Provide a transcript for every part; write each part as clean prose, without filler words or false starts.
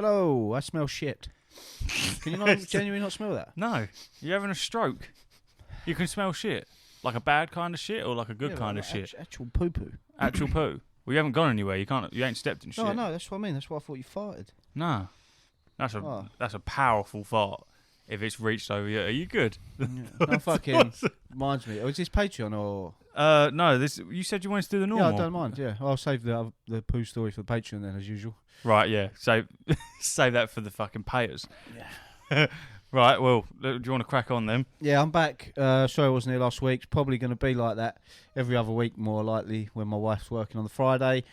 Hello, I smell shit. Can you not genuinely not smell that? No, you're having a stroke. You can smell shit. Like a bad kind of shit or like a good kind of shit? Actual poo-poo. Actual poo. Well, you haven't gone anywhere. You ain't stepped in shit. No, that's what I mean. That's why I thought you farted. No. That's a powerful fart if it's reached over you. Are you good? No, fucking reminds me. Oh, is this Patreon or? No, you said you wanted to do the normal. Yeah, I don't mind. Yeah, I'll save the poo story for the Patreon then, as usual. Right, yeah. Save that for the fucking payers. Yeah. Right, well, do you want to crack on then? Yeah, I'm back. Sorry I wasn't here last week. It's probably going to be like that every other week, more likely, when my wife's working on the Friday.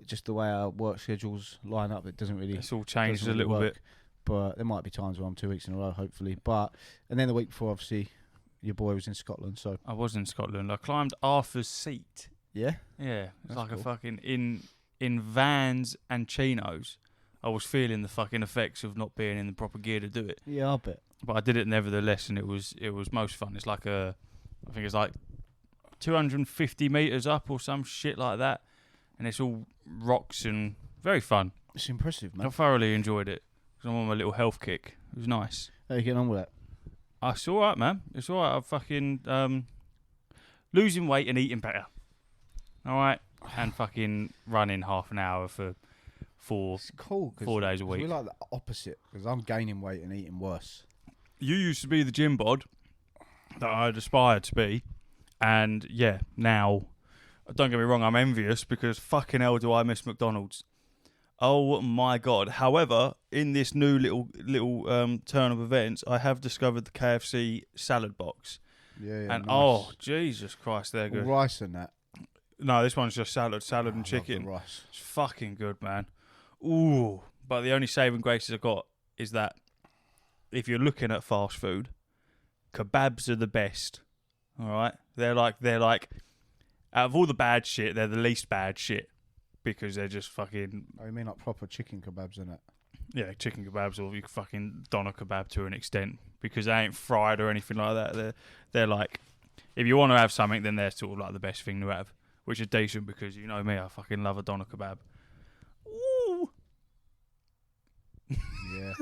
Just the way our work schedules line up, it doesn't really... It's all changed a little bit. But there might be times where I'm 2 weeks in a row, hopefully. And then the week before, obviously, your boy was in Scotland, so... I was in Scotland. I climbed Arthur's Seat. Yeah? Yeah. It's like cool. a fucking... In Vans and chinos, I was feeling the fucking effects of not being in the proper gear to do it. Yeah, I bet. But I did it nevertheless, and it was most fun. It's like I think it's like 250 metres up or some shit like that, and it's all rocks and very fun. It's impressive, man. I thoroughly enjoyed it because I'm on my little health kick. It was nice. How are you getting on with that? It's all right, man. It's all right. I'm fucking losing weight and eating better. All right, and fucking running half an hour for 4 days a week. We're like the opposite, because I'm gaining weight and eating worse. You used to be the gym bod that I'd aspired to be, and yeah, now, don't get me wrong, I'm envious because fucking hell do I miss McDonald's. Oh my god. However, in this new little turn of events, I have discovered the KFC salad box. Yeah, and nice. Oh, Jesus Christ, they're good. Rice and that. No, this one's just salad and chicken. Rice. It's fucking good, man. Ooh, but the only saving graces I've got is that if you're looking at fast food, kebabs are the best. All right, they're like out of all the bad shit, they're the least bad shit because they're just fucking. Oh, you mean like proper chicken kebabs and that? Yeah, chicken kebabs, or you fucking doner kebab to an extent because they ain't fried or anything like that. They're like, if you want to have something, then they're sort of like the best thing to have, which is decent because you know me, I fucking love a doner kebab. Ooh. Yeah.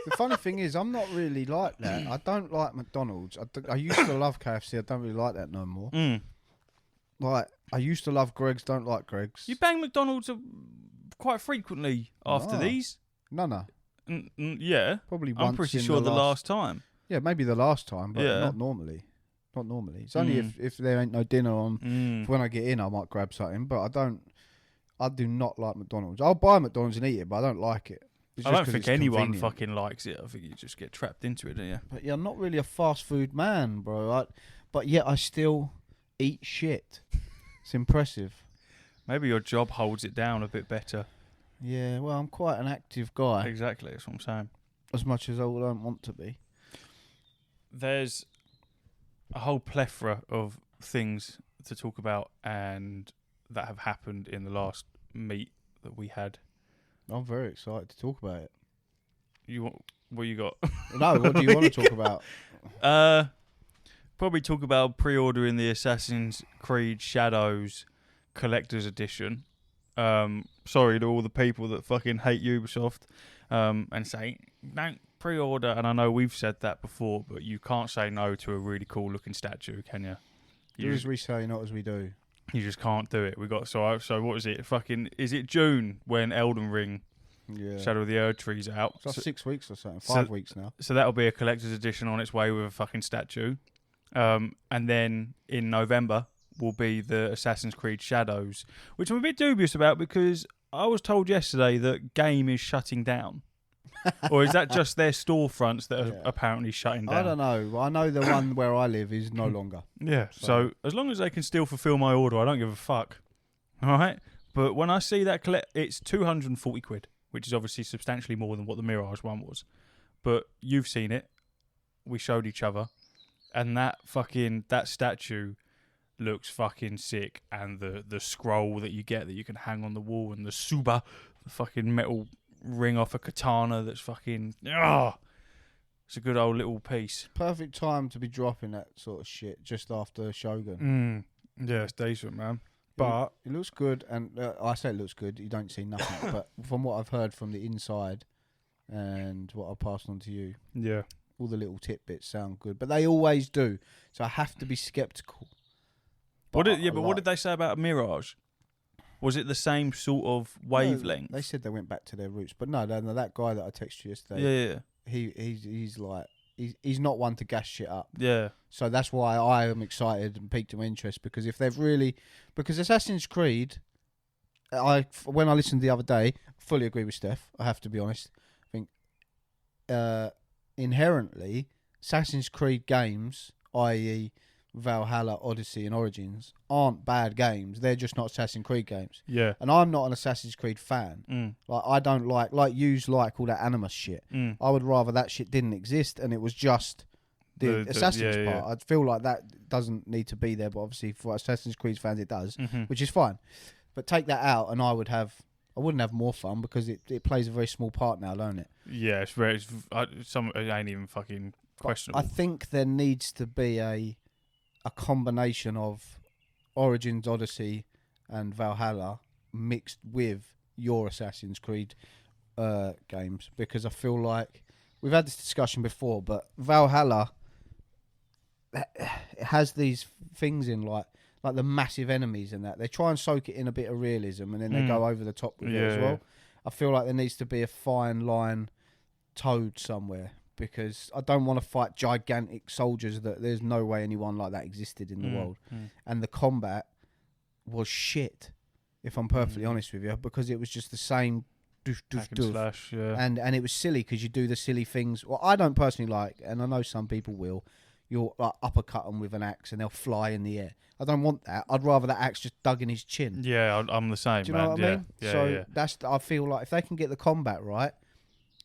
The funny thing is, I'm not really like that. I don't like McDonald's. I used to love KFC. I don't really like that no more. Like, I used to love Greg's. Don't like Greg's. You bang McDonald's quite frequently after these? No. Yeah. Probably once. I'm pretty sure the last time. Yeah, maybe the last time, but not normally. Not normally. It's only if there ain't no dinner on. When I get in, I might grab something, but I do not like McDonald's. I'll buy McDonald's and eat it, but I don't like it. I don't think anyone fucking likes it. I think you just get trapped into it, don't you? But yeah, I'm not really a fast food man, bro. But yet I still eat shit. It's impressive. Maybe your job holds it down a bit better. Yeah, well, I'm quite an active guy. Exactly, that's what I'm saying. As much as I don't want to be. There's a whole plethora of things to talk about and that have happened in the last meet that we had. I'm very excited to talk about it. What you got? No, what do you want to talk about? Probably talk about pre-ordering the Assassin's Creed Shadows Collector's Edition. Sorry to all the people that fucking hate Ubisoft and say, don't pre-order. And I know we've said that before, but you can't say no to a really cool looking statue, can you? Do as we say, not as we do. You just can't do it. We got so what is it? Fucking is it June when Elden Ring, Shadow of the Erdtree's out? So 6 weeks or something. 5 weeks now. So that'll be a collector's edition on its way with a fucking statue. And then in November will be the Assassin's Creed Shadows, which I'm a bit dubious about because I was told yesterday that Game is shutting down. Or is that just their storefronts that are apparently shutting down? I don't know. I know the one where I live is no longer. Yeah, so as long as they can still fulfill my order, I don't give a fuck. All right? But when I see that it's 240 quid, which is obviously substantially more than what the Mirage one was. But you've seen it. We showed each other. And that statue looks fucking sick. And the scroll that you get that you can hang on the wall and the Suba, the fucking metal ring off a katana that's fucking it's a good old little piece. Perfect time to be dropping that sort of shit just after Shogun. Yeah, it's decent, man. But it looks good, and I say it looks good. You don't see nothing, but from what I've heard from the inside, and what I'll pass on to you, all the little tidbits sound good, but they always do. So I have to be skeptical. What did they say about Mirage? Was it the same sort of wavelength? No, they said they went back to their roots, but no, that guy that I texted you yesterday, he's not one to gas shit up. Yeah. So that's why I am excited and piqued my interest, because if they've really, because Assassin's Creed, when I listened the other day, fully agree with Steph. I have to be honest. I think inherently Assassin's Creed games, i.e. Valhalla, Odyssey and Origins, aren't bad games. They're just not Assassin's Creed games. Yeah. And I'm not an Assassin's Creed fan. Like, I don't like yous like all that Animus shit. I would rather that shit didn't exist and it was just the Assassin's part. I feel like that doesn't need to be there, but obviously for Assassin's Creed fans it does, which is fine. But take that out and I wouldn't have more fun, because it plays a very small part now, don't it? Yeah, it ain't even fucking questionable. I think there needs to be a combination of Origins, Odyssey and Valhalla mixed with your Assassin's Creed games, because I feel like we've had this discussion before, but Valhalla, it has these things in like the massive enemies and that. They try and soak it in a bit of realism and then they go over the top with it as well. I feel like there needs to be a fine line towed somewhere, because I don't want to fight gigantic soldiers that there's no way anyone like that existed in the world. And the combat was shit, if I'm perfectly honest with you, because it was just the same slash, and it was silly because you do the silly things. Well, I don't personally like, and I know some people will, you'll like uppercut them with an axe and they'll fly in the air. I don't want that. I'd rather that axe just dug in his chin. Yeah, I'm the same. Do you know what I mean? Yeah, that's, I feel like if they can get the combat right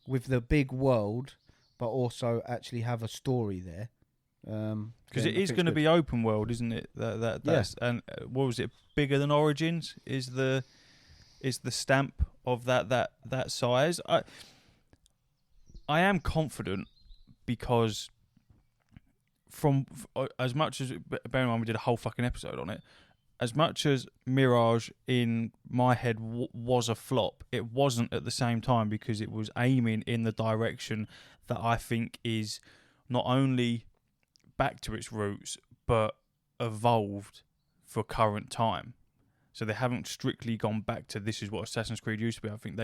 with the big world, but also actually have a story there. Because it is going to be open world, isn't it? That's and what was it? Bigger than Origins is the stamp of that size. I am confident, because from as much as, bear in mind we did a whole fucking episode on it, as much as Mirage in my head was a flop, it wasn't at the same time, because it was aiming in the direction that I think is not only back to its roots, but evolved for current time. So they haven't strictly gone back to this is what Assassin's Creed used to be. I think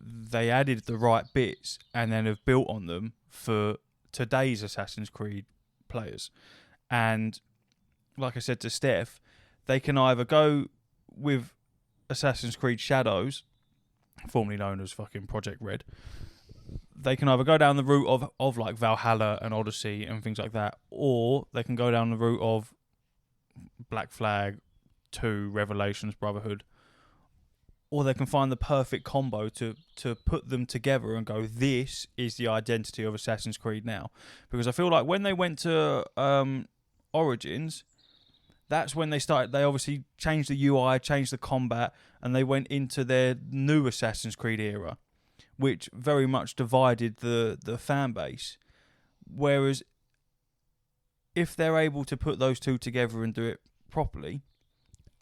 they added the right bits and then have built on them for today's Assassin's Creed players. And like I said to Steph, they can either go with Assassin's Creed Shadows, formerly known as fucking Project Red. They can either go down the route of like Valhalla and Odyssey and things like that, or they can go down the route of Black Flag 2, Revelations, Brotherhood, or they can find the perfect combo to put them together and go, this is the identity of Assassin's Creed now. Because I feel like when they went to Origins, that's when they obviously changed the UI, changed the combat, and they went into their new Assassin's Creed era, which very much divided the fan base. Whereas if they're able to put those two together and do it properly,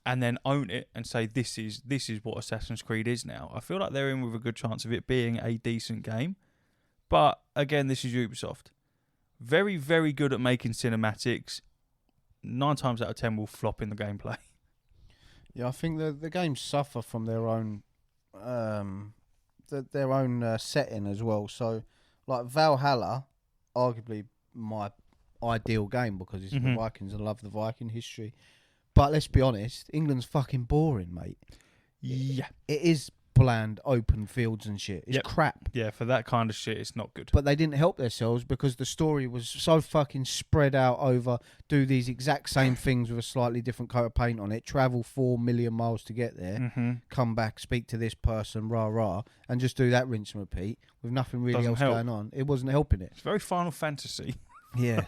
and then own it and say this is what Assassin's Creed is now, I feel like they're in with a good chance of it being a decent game. But again, this is Ubisoft. Very, very good at making cinematics. 9 times out of 10 will flop in the gameplay. Yeah, I think the games suffer from their own setting as well. So, like Valhalla, arguably my ideal game, because it's the Vikings. I love the Viking history. But let's be honest, England's fucking boring, mate. Yeah. It is bland, open fields and shit. It's crap. Yeah, for that kind of shit, it's not good. But they didn't help themselves, because the story was so fucking spread out over, do these exact same things with a slightly different coat of paint on it, travel 4 million miles to get there, come back, speak to this person, rah, and just do that rinse and repeat with nothing really else going on. It wasn't helping it. It's very Final Fantasy. Yeah.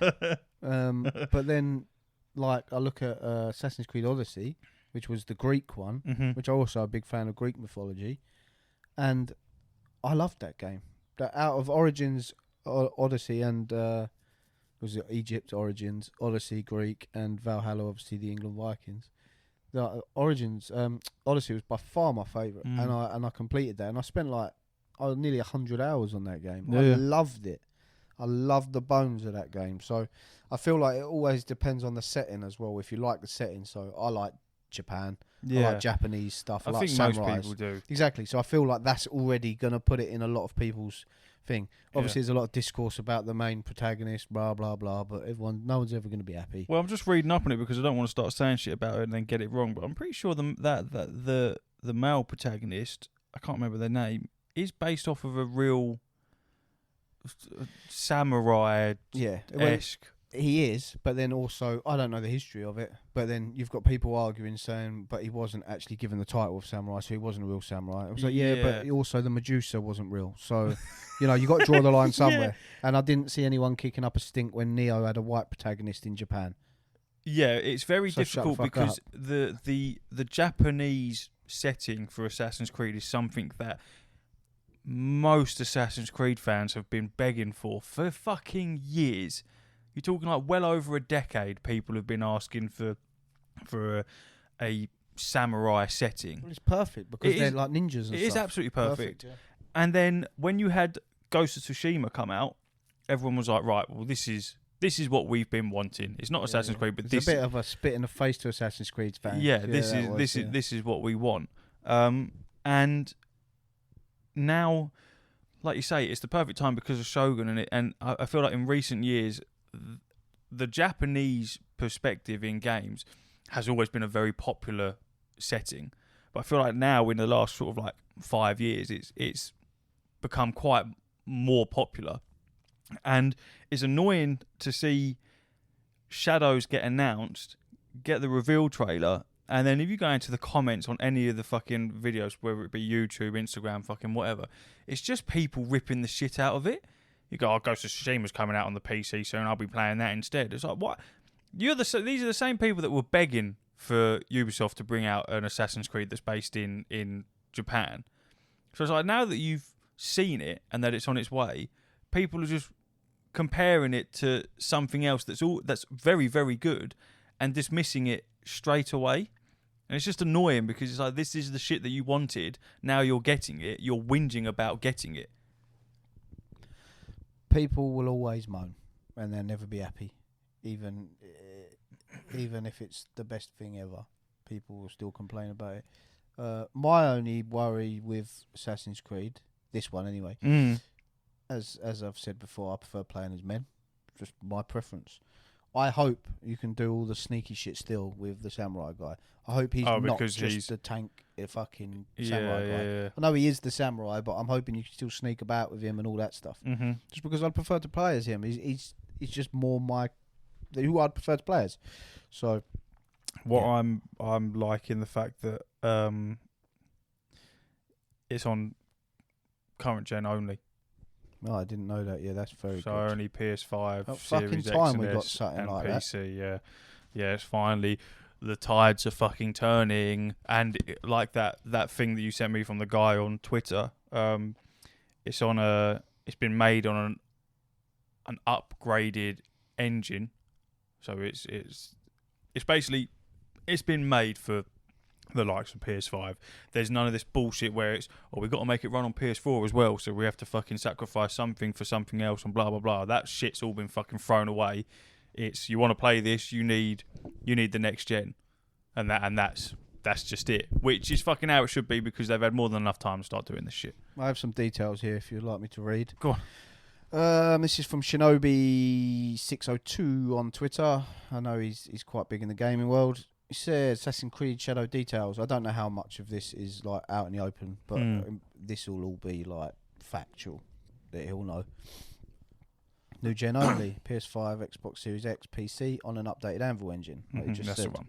But then, like, I look at Assassin's Creed Odyssey, which was the Greek one, which I'm also a big fan of Greek mythology, and I loved that game. That out of Origins, Odyssey, and was it Egypt Origins, Odyssey, Greek, and Valhalla, obviously the England Vikings. The Origins, Odyssey was by far my favourite, and I completed that, and I spent like nearly 100 hours on that game. I loved it. I loved the bones of that game. So I feel like it always depends on the setting as well. If you like the setting, so I like Japan. I like Japanese stuff. I like think samurais. most people do. Exactly. So I feel like that's already going to put it in a lot of people's thing. Obviously, there's a lot of discourse about the main protagonist, blah blah blah. But no one's ever going to be happy. Well, I'm just reading up on it because I don't want to start saying shit about it and then get it wrong. But I'm pretty sure the male protagonist, I can't remember their name, is based off of a real samurai esque. He is, but then also, I don't know the history of it, but then you've got people arguing saying, but he wasn't actually given the title of samurai, so he wasn't a real samurai. I was like, but also the Medusa wasn't real. So, you got to draw the line somewhere. And I didn't see anyone kicking up a stink when Neo had a white protagonist in Japan. Yeah, it's very difficult because the Japanese setting for Assassin's Creed is something that most Assassin's Creed fans have been begging for fucking years. You're talking like well over a decade. People have been asking for a samurai setting. Well, it's perfect because they're like ninjas and stuff. It is absolutely perfect. Yeah. And then when you had Ghost of Tsushima come out, everyone was like, right, well, this is what we've been wanting. It's not Assassin's Creed, but it's a bit of a spit in the face to Assassin's Creed fans. Yeah, this is what we want. And now, like you say, it's the perfect time because of Shogun, and I feel like in recent years, the Japanese perspective in games has always been a very popular setting, but I feel like now in the last sort of like 5 years, it's become quite more popular, and it's annoying to see Shadows get announced, get the reveal trailer, and then if you go into the comments on any of the fucking videos, whether it be YouTube, Instagram, fucking whatever, it's just people ripping the shit out of it. You go, Ghost of Tsushima's coming out on the PC soon, I'll be playing that instead. It's like, what? These are the same people that were begging for Ubisoft to bring out an Assassin's Creed that's based in Japan. So it's like, now that you've seen it and that it's on its way, people are just comparing it to something else that's very, very good and dismissing it straight away. And it's just annoying because it's like, this is the shit that you wanted, now you're getting it, you're whinging about getting it. People will always moan, and they'll never be happy, even if it's the best thing ever. People will still complain about it. My only worry with Assassin's Creed, this one anyway, as I've said before, I prefer playing as men. Just my preference. I hope you can do all the sneaky shit still with the samurai guy. I hope he's not just the tank, fucking samurai guy. Yeah. I know he is the samurai, but I'm hoping you can still sneak about with him and all that stuff. Mm-hmm. Just because I'd prefer to play as him. He's just more who I'd prefer to play as. So, I'm liking the fact that it's on current gen only. No, I didn't know that. Yeah, that's very good. So only PS5, About Series fucking time X and we got S, something and like PC. That. Yeah, it's finally the tides are fucking turning, and like that thing that you sent me from the guy on Twitter. It's been made on an upgraded engine, so it's basically it's been made for the likes of PS5. There's none of this bullshit where it's, we've got to make it run on PS4 as well, so we have to fucking sacrifice something for something else and blah blah blah. That shit's all been fucking thrown away. It's, you want to play this, you need the next gen, and that's just it. Which is fucking how it should be, because they've had more than enough time to start doing this shit. I have some details here if you'd like me to read. Go on. This is from Shinobi602 on Twitter. I know he's quite big in the gaming world. He says Assassin's Creed Shadow details. I don't know how much of this is like out in the open, but this will all be like factual that he'll know. New gen only, PS5, Xbox Series X, PC on an updated Anvil engine. Like you just that's said. the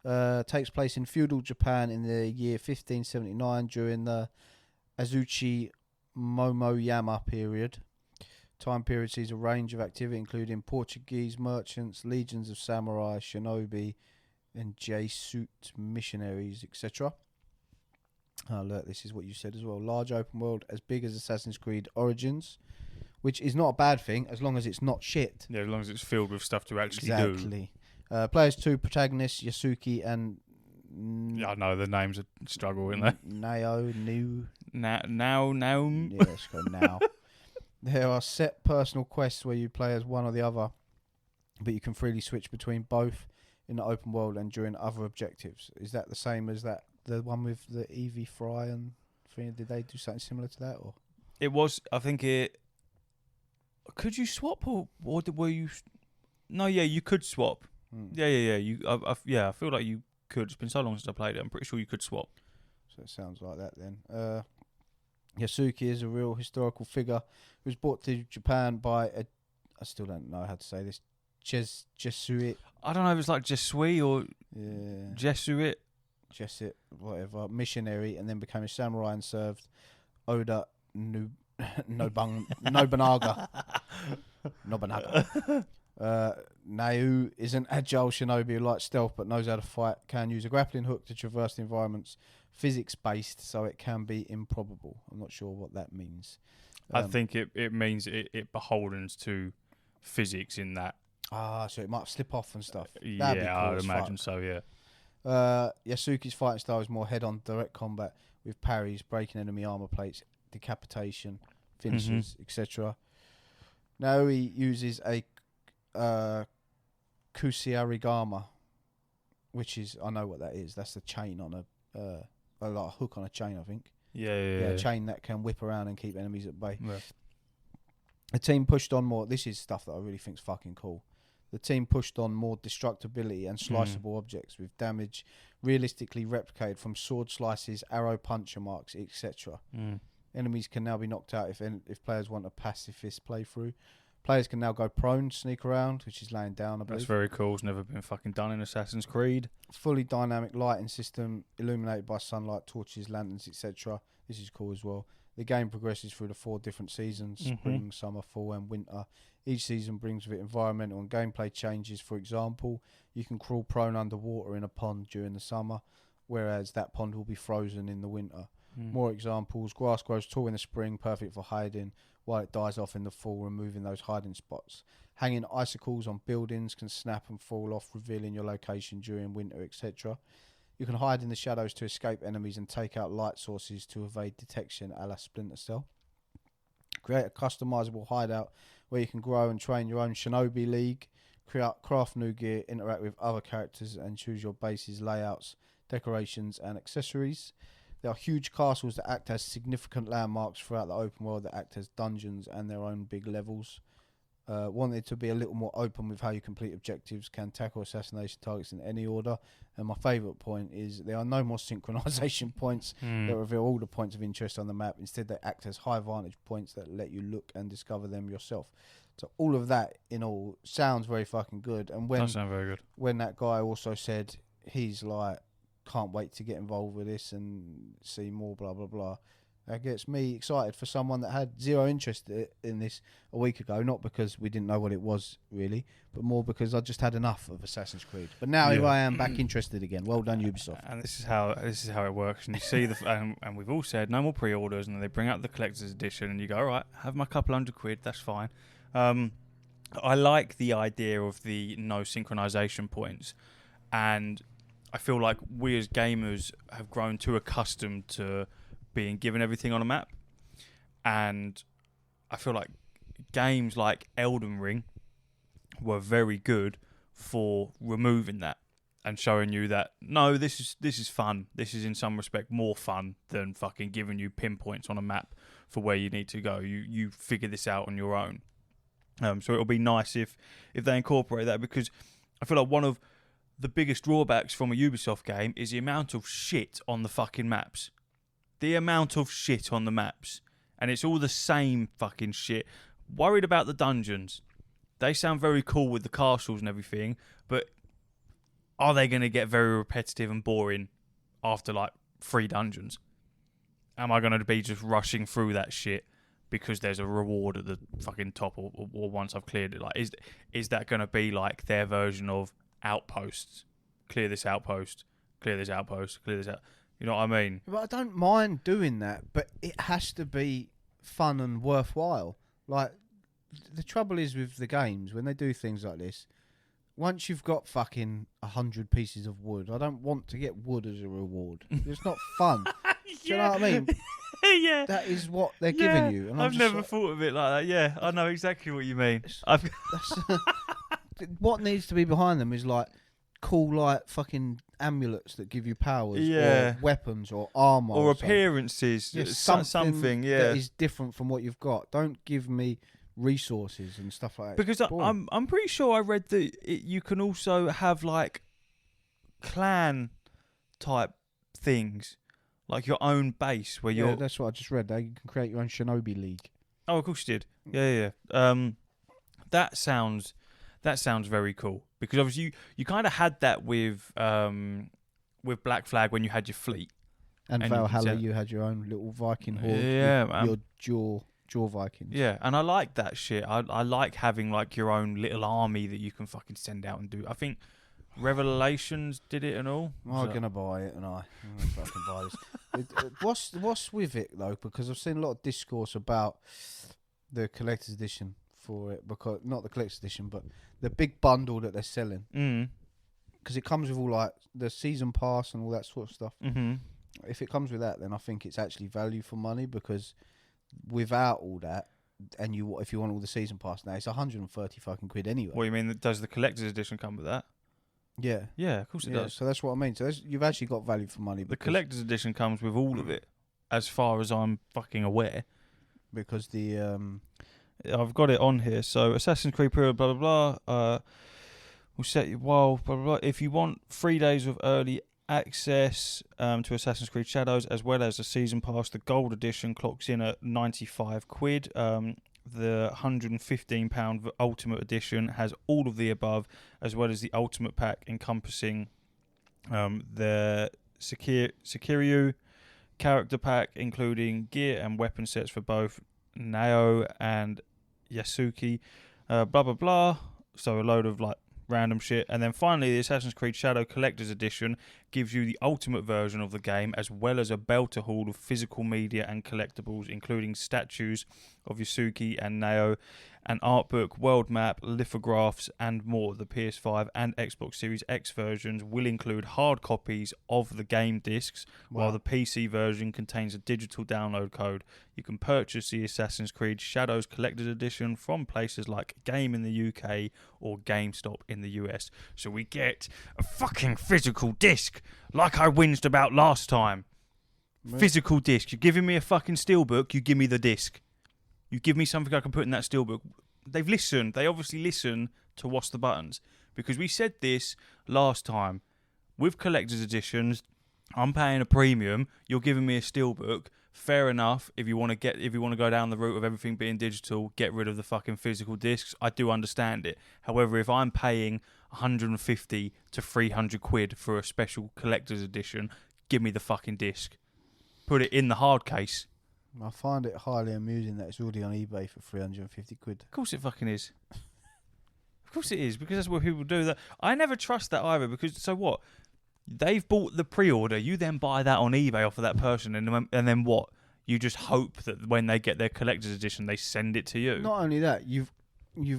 one. Takes place in feudal Japan in the year 1579 during the Azuchi Momoyama period. Time period sees a range of activity including Portuguese merchants, legions of samurai, shinobi, and Jesuit missionaries, etc. Look, this is what you said as well. Large open world as big as Assassin's Creed Origins, which is not a bad thing as long as it's not shit. Yeah, as long as it's filled with stuff to actually do. Exactly. Players 2 protagonists, Yasuki and I know the names are struggle, isn't they? Now. Now. Yeah, let's go now. There are set personal quests where you play as one or the other, but you can freely switch between both in the open world and during other objectives. Is that the same as that the one with the Evie Fry and thing? Did they do something similar to that? Or it was? I think it. Could you swap or were you? No, yeah, you could swap. Yeah. I feel like you could. It's been so long since I played it. I'm pretty sure you could swap. So it sounds like that then. Yasuki is a real historical figure who was brought to Japan by I still don't know how to say this. Jesuit. I don't know if it's like Jesuit or Jesuit, whatever, missionary, and then became a samurai and served Oda Nobunaga. Nau is an agile shinobi who likes stealth but knows how to fight, can use a grappling hook to traverse the environments, physics-based, so it can be improbable. I'm not sure what that means. I think it means it beholdens to physics in that. So it might slip off and stuff. Yeah, cool, I would imagine so, yeah. Yasuki's fighting style is more head-on direct combat with parries, breaking enemy armor plates, decapitation, finishes, etc. Now he uses a kusiarigama, which is, I know what that is. That's the chain on like a hook on a chain, I think. Yeah. A chain that can whip around and keep enemies at bay. Yeah. The team pushed on more. This is stuff that I really think is fucking cool. The team pushed on more destructibility and sliceable objects with damage realistically replicated from sword slices, arrow puncture marks, etc. Enemies can now be knocked out if players want a pacifist playthrough. Players can now go prone, sneak around, which is laying down, I believe. That's very cool. It's never been fucking done in Assassin's Creed. Fully dynamic lighting system, illuminated by sunlight, torches, lanterns, etc. This is cool as well. The game progresses through the 4 different seasons, spring, summer, fall and winter. Each season brings with it environmental and gameplay changes. For example, you can crawl prone underwater in a pond during the summer, whereas that pond will be frozen in the winter. More examples, grass grows tall in the spring, perfect for hiding, while it dies off in the fall, removing those hiding spots. Hanging icicles on buildings can snap and fall off, revealing your location during winter, etc. You can hide in the shadows to escape enemies and take out light sources to evade detection, a la Splinter Cell. Create a customizable hideout where you can grow and train your own shinobi league, craft new gear, interact with other characters and choose your base's layouts, decorations and accessories. There are huge castles that act as significant landmarks throughout the open world that act as dungeons and their own big levels. Wanted to be a little more open with how you complete objectives, can tackle assassination targets in any order. And my favourite point is there are no more synchronisation points that reveal all the points of interest on the map. Instead, they act as high vantage points that let you look and discover them yourself. So all of that in all sounds very fucking good. And Does sound very good. When that guy also said he's like, can't wait to get involved with this and see more, blah, blah, blah. That gets me excited for someone that had zero interest in this a week ago, not because we didn't know what it was, really, but more because I just had enough of Assassin's Creed. But now here I am back interested again. Well done, Ubisoft. And this is how it works. And you see, and we've all said no more pre-orders, and then they bring out the collector's edition, and you go, all right, have my couple £100, that's fine. I like the idea of the no synchronization points, and I feel like we as gamers have grown too accustomed to being given everything on a map, and I feel like games like Elden Ring were very good for removing that and showing you that no, this is fun. This is in some respect more fun than fucking giving you pinpoints on a map for where you need to go. You figure this out on your own. So it'll be nice if they incorporate that, because I feel like one of the biggest drawbacks from a Ubisoft game is the amount of shit on the fucking maps. The amount of shit on the maps. And it's all the same fucking shit. Worried about the dungeons. They sound very cool with the castles and everything, but are they going to get very repetitive and boring after like 3 dungeons? Am I going to be just rushing through that shit because there's a reward at the fucking top, or once I've cleared it? Like, is that going to be like their version of outposts? Clear this outpost, clear this outpost, clear this out. You know what I mean? But I don't mind doing that, but it has to be fun and worthwhile. Like, the trouble is with the games, when they do things like this, once you've got fucking 100 pieces of wood, I don't want to get wood as a reward. It's not fun. Do you know what I mean? Yeah. That is what they're giving you. And I've never thought of it like that. Yeah, I know exactly what you mean. What needs to be behind them is like cool, like fucking amulets that give you powers, or weapons, or armor, or appearances, something that is different from what you've got. Don't give me resources and stuff like that. Because I'm pretty sure I read that you can also have like clan type things, like your own base where you're. That's what I just read. There, you can create your own Shinobi League. Oh, of course you did. Yeah. That sounds very cool, because obviously you kind of had that with Black Flag when you had your fleet, and Valhalla you had your own little Viking horde. Your jaw Vikings. Yeah, and I like that shit. I like having like your own little army that you can fucking send out and do. I think Revelations did it and all. I'm gonna buy it, and I'm gonna fucking buy this. What's with it though? Because I've seen a lot of discourse about the collector's edition for it, because not the collector's edition, but the big bundle that they're selling. Because it comes with all like the season pass and all that sort of stuff. Mm-hmm. If it comes with that, then I think it's actually value for money, because without all that, and if you want all the season pass now, it's 130 fucking quid anyway. What you mean? Does the collector's edition come with that? Yeah. Yeah, of course it does. So that's what I mean. So you've actually got value for money. The collector's edition comes with all of it, as far as I'm fucking aware. Because I've got it on here. So Assassin's Creed period, blah blah blah. We'll set you blah blah blah. If you want 3 days of early access to Assassin's Creed Shadows, as well as a season pass, the gold edition clocks in at 95 quid. The £115 ultimate edition has all of the above, as well as the ultimate pack encompassing the Sekiryu character pack, including gear and weapon sets for both Nao and Yasuki, blah blah blah. So a load of like random shit. And then finally, the Assassin's Creed Shadow Collector's Edition gives you the ultimate version of the game, as well as a belter haul of physical media and collectibles, including statues of Yasuki and Nao, an art book, world map, lithographs, and more. The PS5 and Xbox Series X versions will include hard copies of the game discs, while the PC version contains a digital download code. You can purchase the Assassin's Creed Shadows Collector's Edition from places like Game in the UK or GameStop in the US. So we get a fucking physical disc, like I whinged about last time. Physical disc. You're giving me a fucking steelbook, you give me the disc. You give me something I can put in that steelbook. They've listened. They obviously listen to What's the Buttons. Because we said this last time. With collector's editions, I'm paying a premium. You're giving me a steelbook. Fair enough. If you want to go down the route of everything being digital, get rid of the fucking physical discs. I do understand it. However, if I'm paying 150 to 300 quid for a special collector's edition, give me the fucking disc. Put it in the hard case. I find it highly amusing that it's already on eBay for 350 quid. Of course it fucking is. Of course it is, because that's what people do. That I never trust that either, because so what? They've bought the pre-order, you then buy that on eBay off of that person, and then what? You just hope that when they get their collector's edition, they send it to you. Not only that, you've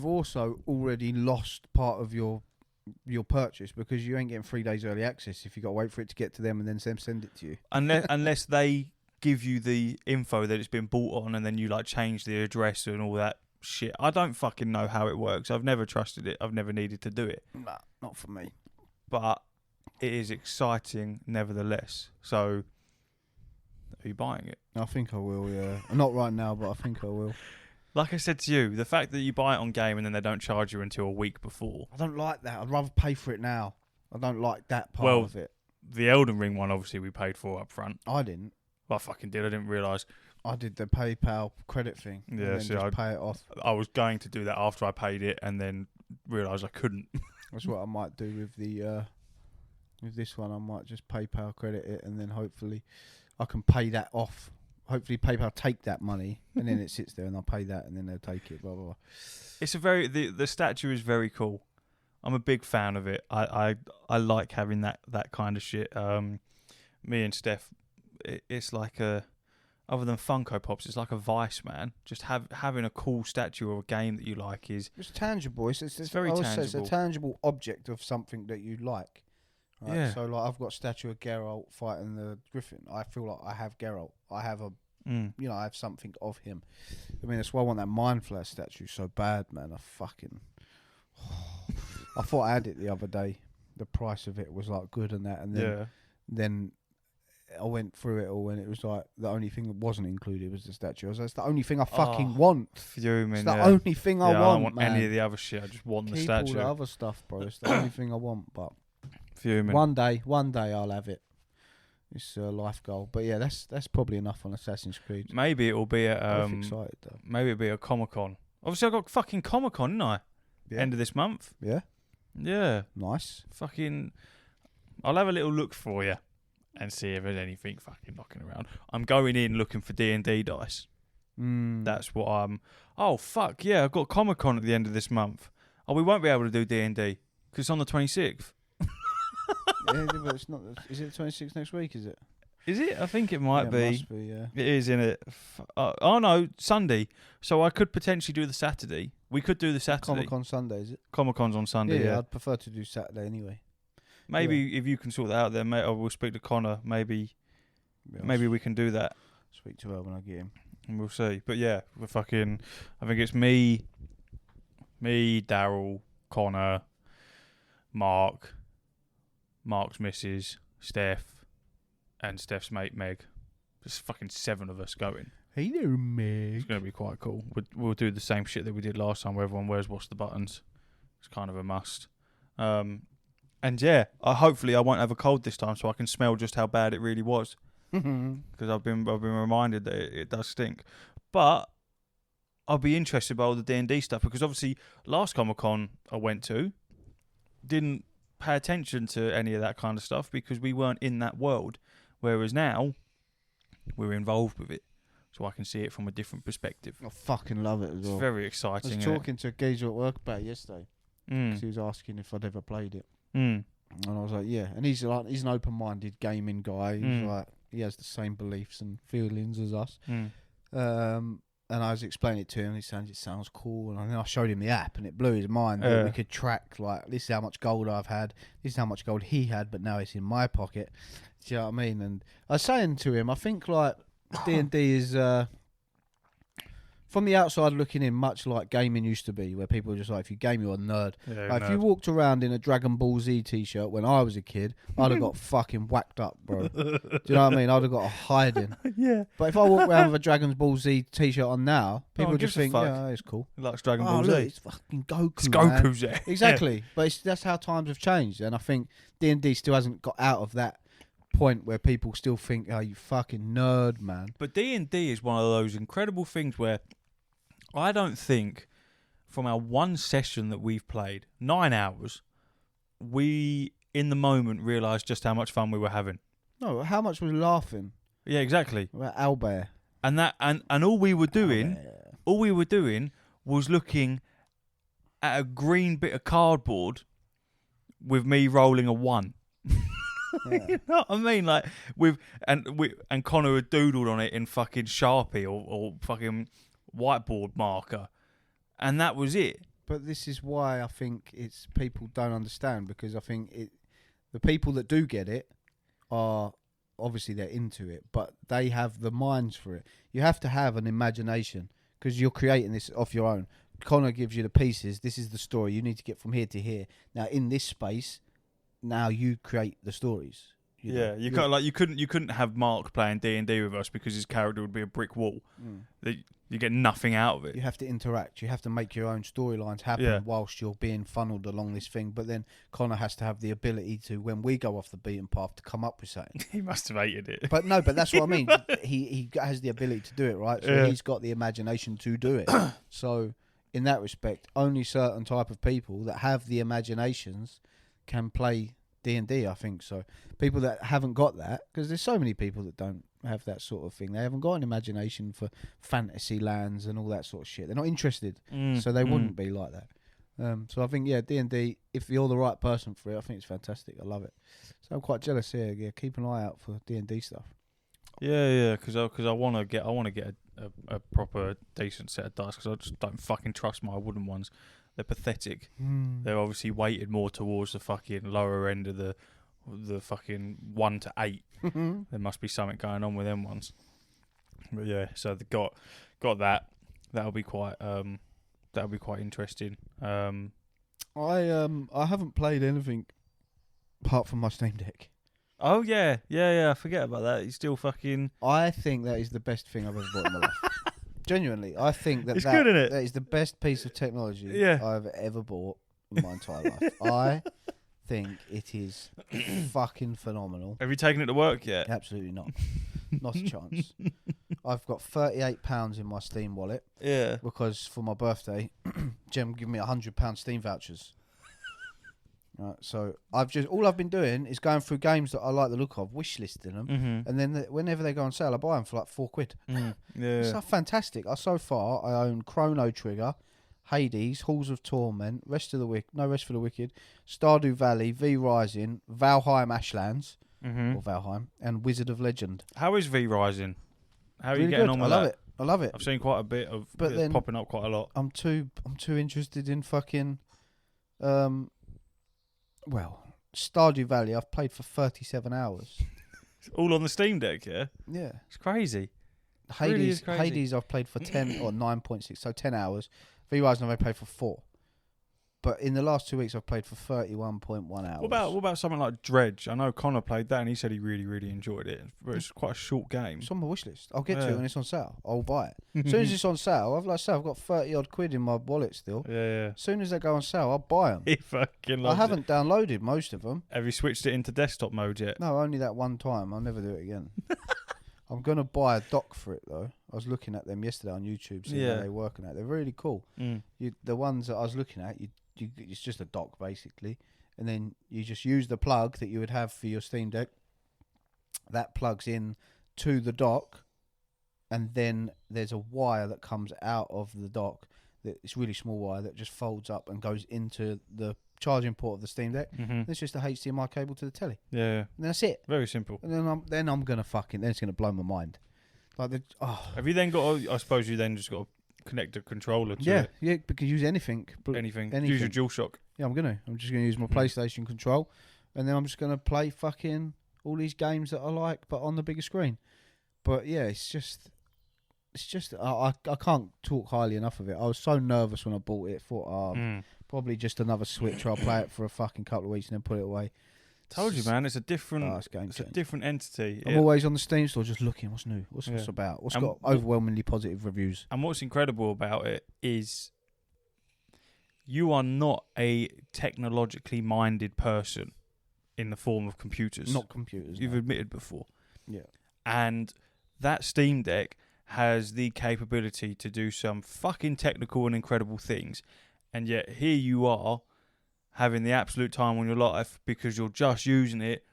also already lost part of your purchase, because you ain't getting 3 days early access if you got to wait for it to get to them and then send it to you. Unless they give you the info that it's been bought on, and then you like change the address and all that shit. I don't fucking know how it works. I've never trusted it. I've never needed to do it. Nah, not for me. But it is exciting nevertheless. So, are you buying it? I think I will, yeah. Not right now, but I think I will. Like I said to you, the fact that you buy it on game and then they don't charge you until a week before. I don't like that. I'd rather pay for it now. I don't like that part of it. The Elden Ring one, obviously, we paid for up front. I didn't. Well, I fucking did. I didn't realise. I did the PayPal credit thing. Yeah, and then just pay it off. I was going to do that after I paid it, and then realised I couldn't. That's what I might do with the with this one. I might just PayPal credit it, and then hopefully I can pay that off. Hopefully PayPal take that money, and then it sits there, and I'll pay that, and then they'll take it. Blah blah blah. It's the statue is very cool. I'm a big fan of it. I like having that kind of shit. Me and Steph, it's like I other than Funko Pops, it's like a vice, man. Just having a cool statue or a game that you like is... It's tangible. It's very tangible. It's a tangible object of something that you like. Right? Yeah. So, like, I've got a statue of Geralt fighting the Griffin. I feel like I have Geralt. I have I have something of him. I mean, that's why I want that Mind Flayer statue so bad, man. I thought I had it the other day. The price of it was, like, good and that. And then I went through it all, and it was like the only thing that wasn't included was the statue. I was like, it's the only thing I fucking want. Fuming, it's the only thing I want. I don't want man. any of the other shit. I just want the statue. Keep all the other stuff, bro. It's the only thing I want. But fuming. One day I'll have it. It's a life goal. But yeah, that's probably enough on Assassin's Creed. Maybe it'll be at I'm excited though. Maybe it'll be a Comic-Con. Obviously, I got fucking Comic-Con, didn't I? Yeah. End of this month. Yeah. Yeah. Nice. Fucking. I'll have a little look for you. And see if there's anything fucking knocking around. I'm going in looking for D&D dice. That's what I'm... Oh, fuck, yeah, I've got Comic-Con at the end of this month. Oh, we won't be able to do D&D, because it's on the 26th. Yeah, but it's not... Is it the 26th next week, is it? Is it? I think it might be. It must be, yeah. It is, innit? Oh, no, Sunday. So I could potentially do the Saturday. We could do the Saturday. Comic-Con Sunday, is it? Comic-Con's on Sunday, yeah. I'd prefer to do Saturday anyway. Maybe if you can sort that out there, mate, I will speak to Connor. Maybe we can do that. Speak to her when I get him. And we'll see. But yeah, we're fucking... I think it's me, Daryl, Connor, Mark's missus, Steph, and Steph's mate, Meg. There's fucking 7 of us going. Hey there, Meg. It's going to be quite cool. We'll do the same shit that we did last time where everyone wears What's the Buttons. It's kind of a must. And yeah, hopefully I won't have a cold this time, so I can smell just how bad it really was. Because I've been reminded that it does stink. But I'll be interested by all the D&D stuff, because obviously last Comic-Con I went to didn't pay attention to any of that kind of stuff because we weren't in that world. Whereas now we're involved with it, so I can see it from a different perspective. I fucking love it as well. It's very exciting. I was talking to a geezer at work about it yesterday. Because he was asking if I'd ever played it. And I was like, yeah. And he's an open-minded gaming guy. He's like, he has the same beliefs and feelings as us. And I was explaining it to him. He said, it sounds cool. And then I showed him the app, and it blew his mind that we could track, like, this is how much gold I've had. This is how much gold he had, but now it's in my pocket. Do you know what I mean? And I was saying to him, I think, like, D&D is... from the outside looking in, much like gaming used to be, where people were just like, if you game, you're a nerd. Yeah, if you walked around in a Dragon Ball Z t-shirt when I was a kid, I'd have got fucking whacked up, bro. Do you know what I mean? I'd have got a hiding. Yeah. But if I walk around with a Dragon Ball Z t-shirt on now, people just think, yeah, it's cool. He likes Dragon Ball Z. Look, it's fucking Goku, It's Goku Z. Exactly. Yeah. But that's how times have changed. And I think D&D still hasn't got out of that point where people still think, oh, you fucking nerd, man. But D&D is one of those incredible things where I don't think from our one session that we've played, 9 hours, we, in the moment, realised just how much fun we were having. No, how much we were laughing. Yeah, exactly. About Owlbear. And all we were doing was looking at a green bit of cardboard with me rolling a 1. Yeah. You know what I mean? Like and Connor had doodled on it in fucking Sharpie or fucking whiteboard marker, and that was it. But this is why I think it's people don't understand, because I think the people that do get it are obviously they're into it, but they have the minds for it. You have to have an imagination because you're creating this off your own. Connor gives you the pieces. This is the story. You need to get from here to here. Now in this space, now you create the stories. You couldn't have Mark playing D&D with us because his character would be a brick wall. You get nothing out of it. You have to interact. You have to make your own storylines happen whilst you're being funneled along this thing. But then Connor has to have the ability to, when we go off the beaten path, to come up with something. He must have hated it. But that's what I mean. He has the ability to do it, right? So he's got the imagination to do it. So in that respect, only certain type of people that have the imaginations can play D&D, I think. So people that haven't got that, because there's so many people that don't have that sort of thing. They haven't got an imagination for fantasy lands and all that sort of shit. They're not interested, so they wouldn't be like that. So I think, D&D, if you're the right person for it, I think it's fantastic. I love it. So I'm quite jealous here. Yeah, keep an eye out for D&D stuff. Yeah, because I want to get a proper decent set of dice, because I just don't fucking trust my wooden ones. They're pathetic. They're obviously weighted more towards the fucking lower end of the fucking 1 to 8. There must be something going on with them ones. But yeah, so they got that. That'll be quite interesting. I haven't played anything apart from my Steam Deck. Oh yeah. I forget about that. You still fucking. I think that is the best thing I've ever bought in my life. Genuinely, I think it's good, isn't it? That is the best piece of technology I've ever bought in my entire life. I think it is fucking phenomenal. Have you taken it to work yet? Absolutely not. Not a chance. I've got £38 in my Steam wallet. Yeah. Because for my birthday, Jem gave me £100 Steam vouchers. Right, so all I've been doing is going through games that I like the look of, wishlisting them, and then whenever they go on sale, I buy them for like £4. Yeah, it's fantastic. So far, I own Chrono Trigger, Hades, Halls of Torment, Rest for the Wicked, Stardew Valley, V Rising, Valheim Ashlands, or Valheim, and Wizard of Legend. How is V Rising? How are really you getting good. on with that? I love it. I've seen quite a bit of it popping up quite a lot. I'm too interested in fucking Stardew Valley. I've played for 37 hours. All on the Steam Deck, yeah? Yeah. It's crazy. Hades I've played for 10 or 9.6, so 10 hours. V Rising I've played for 4. But in the last 2 weeks I've played for 31.1 hours. What about something like Dredge? I know Connor played that and he said he really, really enjoyed it. But it's quite a short game. It's on my wish list. I'll get to it when it's on sale. I'll buy it. As soon as it's on sale, I've got 30 odd quid in my wallet still. Yeah. As soon as they go on sale, I'll buy them. He fucking loves I haven't downloaded most of them. Have you switched it into desktop mode yet? No, only that one time. I'll never do it again. I'm going to buy a dock for it though. I was looking at them yesterday on YouTube, seeing how they're working at. They're really cool. The ones that I was looking at, it's just a dock basically, and then you just use the plug that you would have for your Steam Deck. That plugs in to the dock, and then there's a wire that comes out of the dock. It's really small wire that just folds up and goes into the charging port of the Steam Deck. It's just a HDMI cable to the telly. Yeah. And that's it. Very simple. And then I'm gonna then it's gonna blow my mind. Have you then got? I suppose you then just got to connect a controller to it. Yeah, because use anything. Anything. Use your DualShock. Yeah, I'm just going to use my PlayStation control, and then I'm just going to play fucking all these games that I like, but on the bigger screen. But yeah, it's just I can't talk highly enough of it. I was so nervous when I bought it. Thought, probably just another Switch. I'll play it for a fucking couple of weeks and then put it away. Told you, man. It's a different. It's a different entity. I'm always on the Steam store, just looking. What's new? What's this about? What's got overwhelmingly positive reviews? And what's incredible about it is, you are not a technologically minded person in the form of computers. Not computers. You've admitted before. Yeah. And that Steam Deck has the capability to do some fucking technical and incredible things, and yet here you are, having the absolute time on your life because you're just using it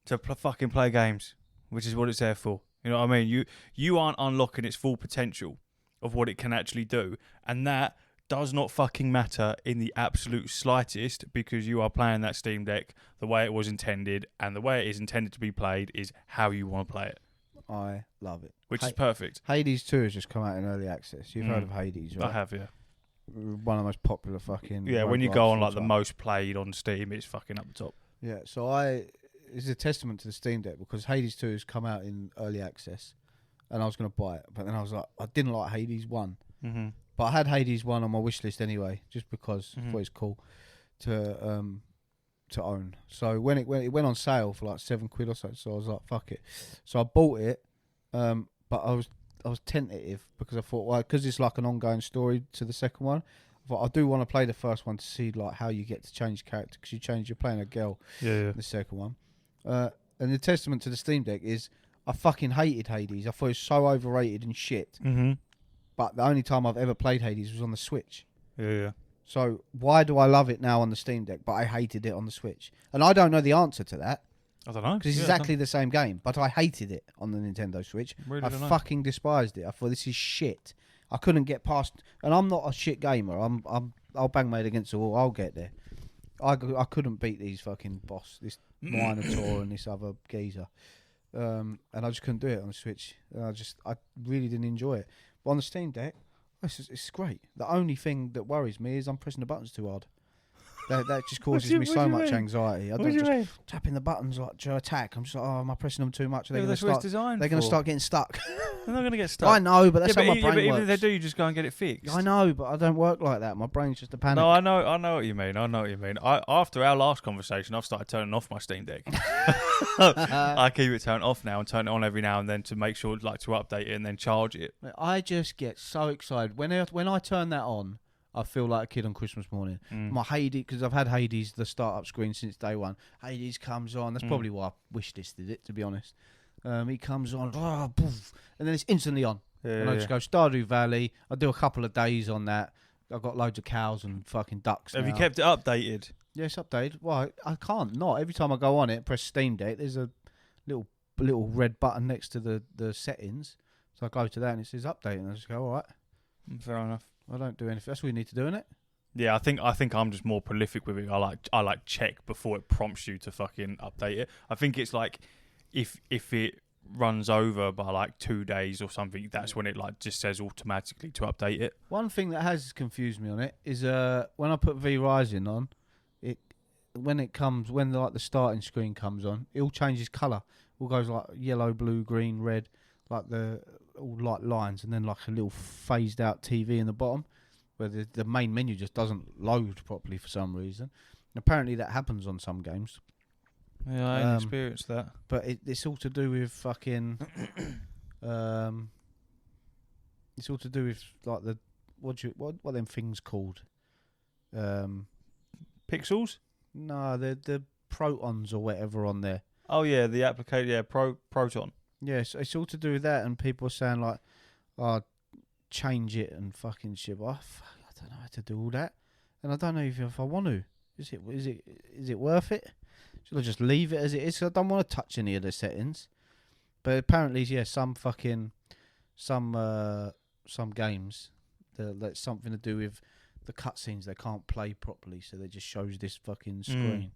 to fucking play games, which is what it's there for. You know what I mean? You aren't unlocking its full potential of what it can actually do, and that does not fucking matter in the absolute slightest, because you are playing that Steam Deck the way it was intended, and the way it is intended to be played is how you want to play it. I love it. Which is perfect. Hades 2 has just come out in early access. You've heard of Hades, right? I have, yeah. One of the most popular fucking... Yeah, when you go on like the most played on Steam, it's fucking up the top. Yeah, so it's a testament to the Steam Deck, because Hades 2 has come out in early access, and I was going to buy it, but then I was like, I didn't like Hades 1. But I had Hades 1 on my wish list anyway, just because I thought it was cool to own. So when it went on sale for like £7 or so I was like, fuck it. So I bought it, but I was tentative, because I thought, well, because it's like an ongoing story to the second one, I thought I do want to play the first one to see like how you get to change character, because you're playing a girl in the second one. And the testament to the Steam Deck is I fucking hated Hades. I thought it was so overrated and shit. But the only time I've ever played Hades was on the Switch. Yeah. So why do I love it now on the Steam Deck, but I hated it on the Switch? And I don't know the answer to that. I don't know. Because it's exactly the same game, but I hated it on the Nintendo Switch. I fucking despised it. I thought, this is shit. I couldn't get past, and I'm not a shit gamer. I'll bang my head against the wall. I'll get there. I couldn't beat these fucking boss, this Minotaur and this other geezer. and I just couldn't do it on the Switch. And I really didn't enjoy it. But on the Steam Deck, it's great. The only thing that worries me is I'm pressing the buttons too hard. That just causes me so much anxiety. I don't just tapping the buttons like to attack. I'm just like, oh, am I pressing them too much? They're going to start getting stuck. They're not going to get stuck. I know, but that's how my brain works. Even if they do, you just go and get it fixed. I know, but I don't work like that. My brain's just a panic. No, I know what you mean. After our last conversation, I've started turning off my Steam Deck. I keep it turned off now and turn it on every now and then to make sure, like, to update it and then charge it. I just get so excited when I turn that on. I feel like a kid on Christmas morning. My Hades, because I've had Hades, the startup screen, since day one. Hades comes on. That's probably why I wishlisted it, to be honest. He comes on, poof, and then it's instantly on. And I just go Stardew Valley. I do a couple of days on that. I've got loads of cows and fucking ducks. Have you kept it updated? Yes, updated. Well, I can't not. Every time I go on it, press Steam Deck, there's a little red button next to the settings. So I go to that and it says update, and I just go, all right. Fair enough. I don't do anything. That's what you need to do, isn't it? Yeah, I think I'm just more prolific with it. I like check before it prompts you to fucking update it. I think it's like if it runs over by like 2 days or something, that's when it like just says automatically to update it. One thing that has confused me on it is when I put V-Rising on, when the starting screen comes on, it all changes colour. It all goes like yellow, blue, green, red, like all like lines, and then like a little phased out TV in the bottom where the main menu just doesn't load properly for some reason. And apparently that happens on some games. Yeah, I ain't experienced that. But it's all to do with fucking it's all to do with like the what them things called? Pixels? No, the protons or whatever on there. Oh yeah, the application, yeah, Proton. Yes, it's all to do with that, and people are saying like, "Oh, change it and fucking shit." I don't know how to do all that, and I don't know if I want to. Is it worth it? Should I just leave it as it is? I don't want to touch any of the settings. But apparently, yeah, some games that's something to do with the cutscenes. They can't play properly, so they just shows this fucking screen.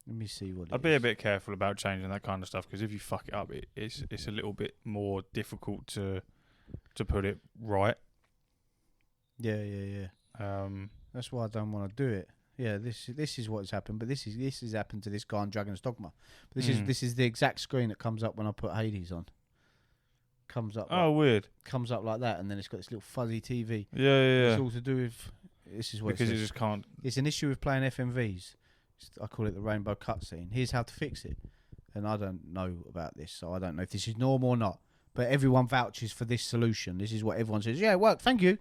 Let me see what it is. I'd be a bit careful about changing that kind of stuff, because if you fuck it up, it's a little bit more difficult to put it right. Yeah. That's why I don't want to do it. Yeah, this is what's happened, but this has happened to this guy on Dragon's Dogma. But this is the exact screen that comes up when I put Hades on. Comes up. Weird. Comes up like that, and then it's got this little fuzzy TV. Yeah. It's all to do with. This is what because it just can't. It's an issue with playing FMVs. I call it the rainbow cutscene. Here's how to fix it, and I don't know about this, so I don't know if this is normal or not. But everyone vouches for this solution. This is what everyone says. Yeah, it worked. Thank you.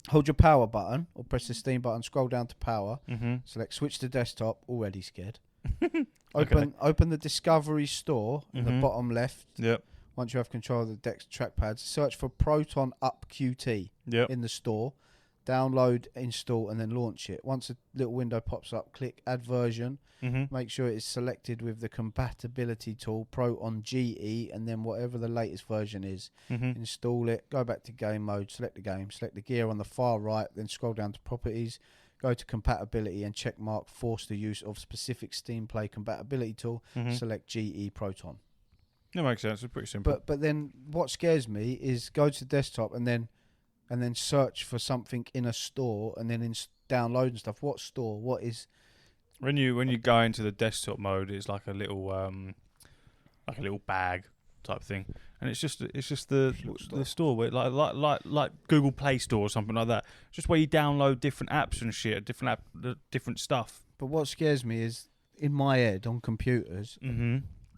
Hold your power button or press the Steam button. Scroll down to power. Select switch to desktop. Already scared. Open the Discovery Store in the bottom left. Yep. Once you have control of the Dex trackpads, search for Proton Up QT in the store. Download, install, and then launch it. Once a little window pops up, click Add Version. Make sure it is selected with the compatibility tool, Proton GE, and then whatever the latest version is. Install it, go back to game mode, select the game, select the gear on the far right, then scroll down to Properties, go to Compatibility and check mark Force the use of specific Steam Play compatibility tool, select GE Proton. That makes sense, it's pretty simple. But then what scares me is go to desktop and then search for something in a store and then download and stuff. What store? What is? When you go into the desktop mode, it's like a little bag type thing, and it's just the store where like Google Play Store or something like that. Just where you download different apps and shit, different stuff. But what scares me is in my head on computers.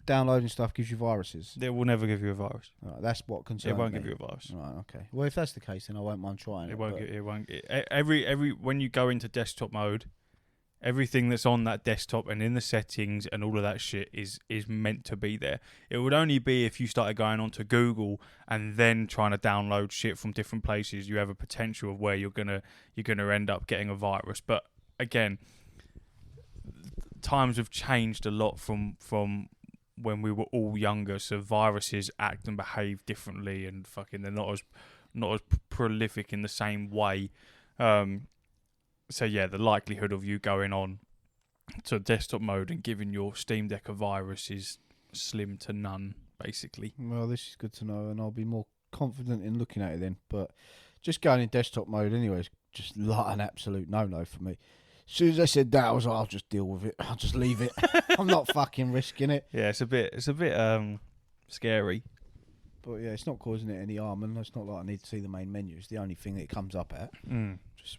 Downloading stuff gives you viruses. It will never give you a virus. Right, that's what concerns me. It won't give you a virus. Right, okay. Well, if that's the case, then I won't mind trying it. It won't. Every when you go into desktop mode, everything that's on that desktop and in the settings and all of that shit is meant to be there. It would only be if you started going onto Google and then trying to download shit from different places, you have a potential of where you're gonna end up getting a virus. But again, times have changed a lot from when we were all younger, so viruses act and behave differently, and fucking they're not as prolific in the same way. So yeah, the likelihood of you going on to desktop mode and giving your Steam Deck a virus is slim to none, basically. Well, this is good to know, and I'll be more confident in looking at it then. But just going in desktop mode anyway is just like an absolute no-no for me. As soon as they said that, I was like, I'll just deal with it. I'll just leave it. I'm not fucking risking it. Yeah, it's a bit scary. But yeah, it's not causing it any harm, and it's not like I need to see the main menu. It's the only thing that it comes up at. Just,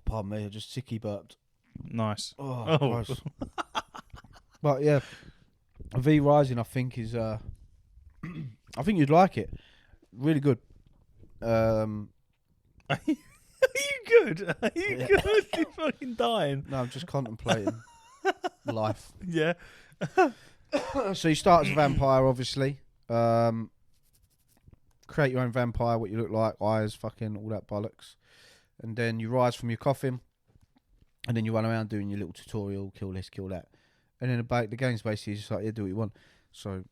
pardon me, I just sicky burped. Nice. Oh. Gross. But yeah, V Rising, I think is. I think you'd like it. Really good. Are you good? Are you good? You're fucking dying. No, I'm just contemplating life. Yeah. So you start as a vampire, obviously. Create your own vampire, what you look like, eyes, fucking all that bollocks. And then you rise from your coffin, and then you run around doing your little tutorial, kill this, kill that. And then the game's basically just like, do what you want. So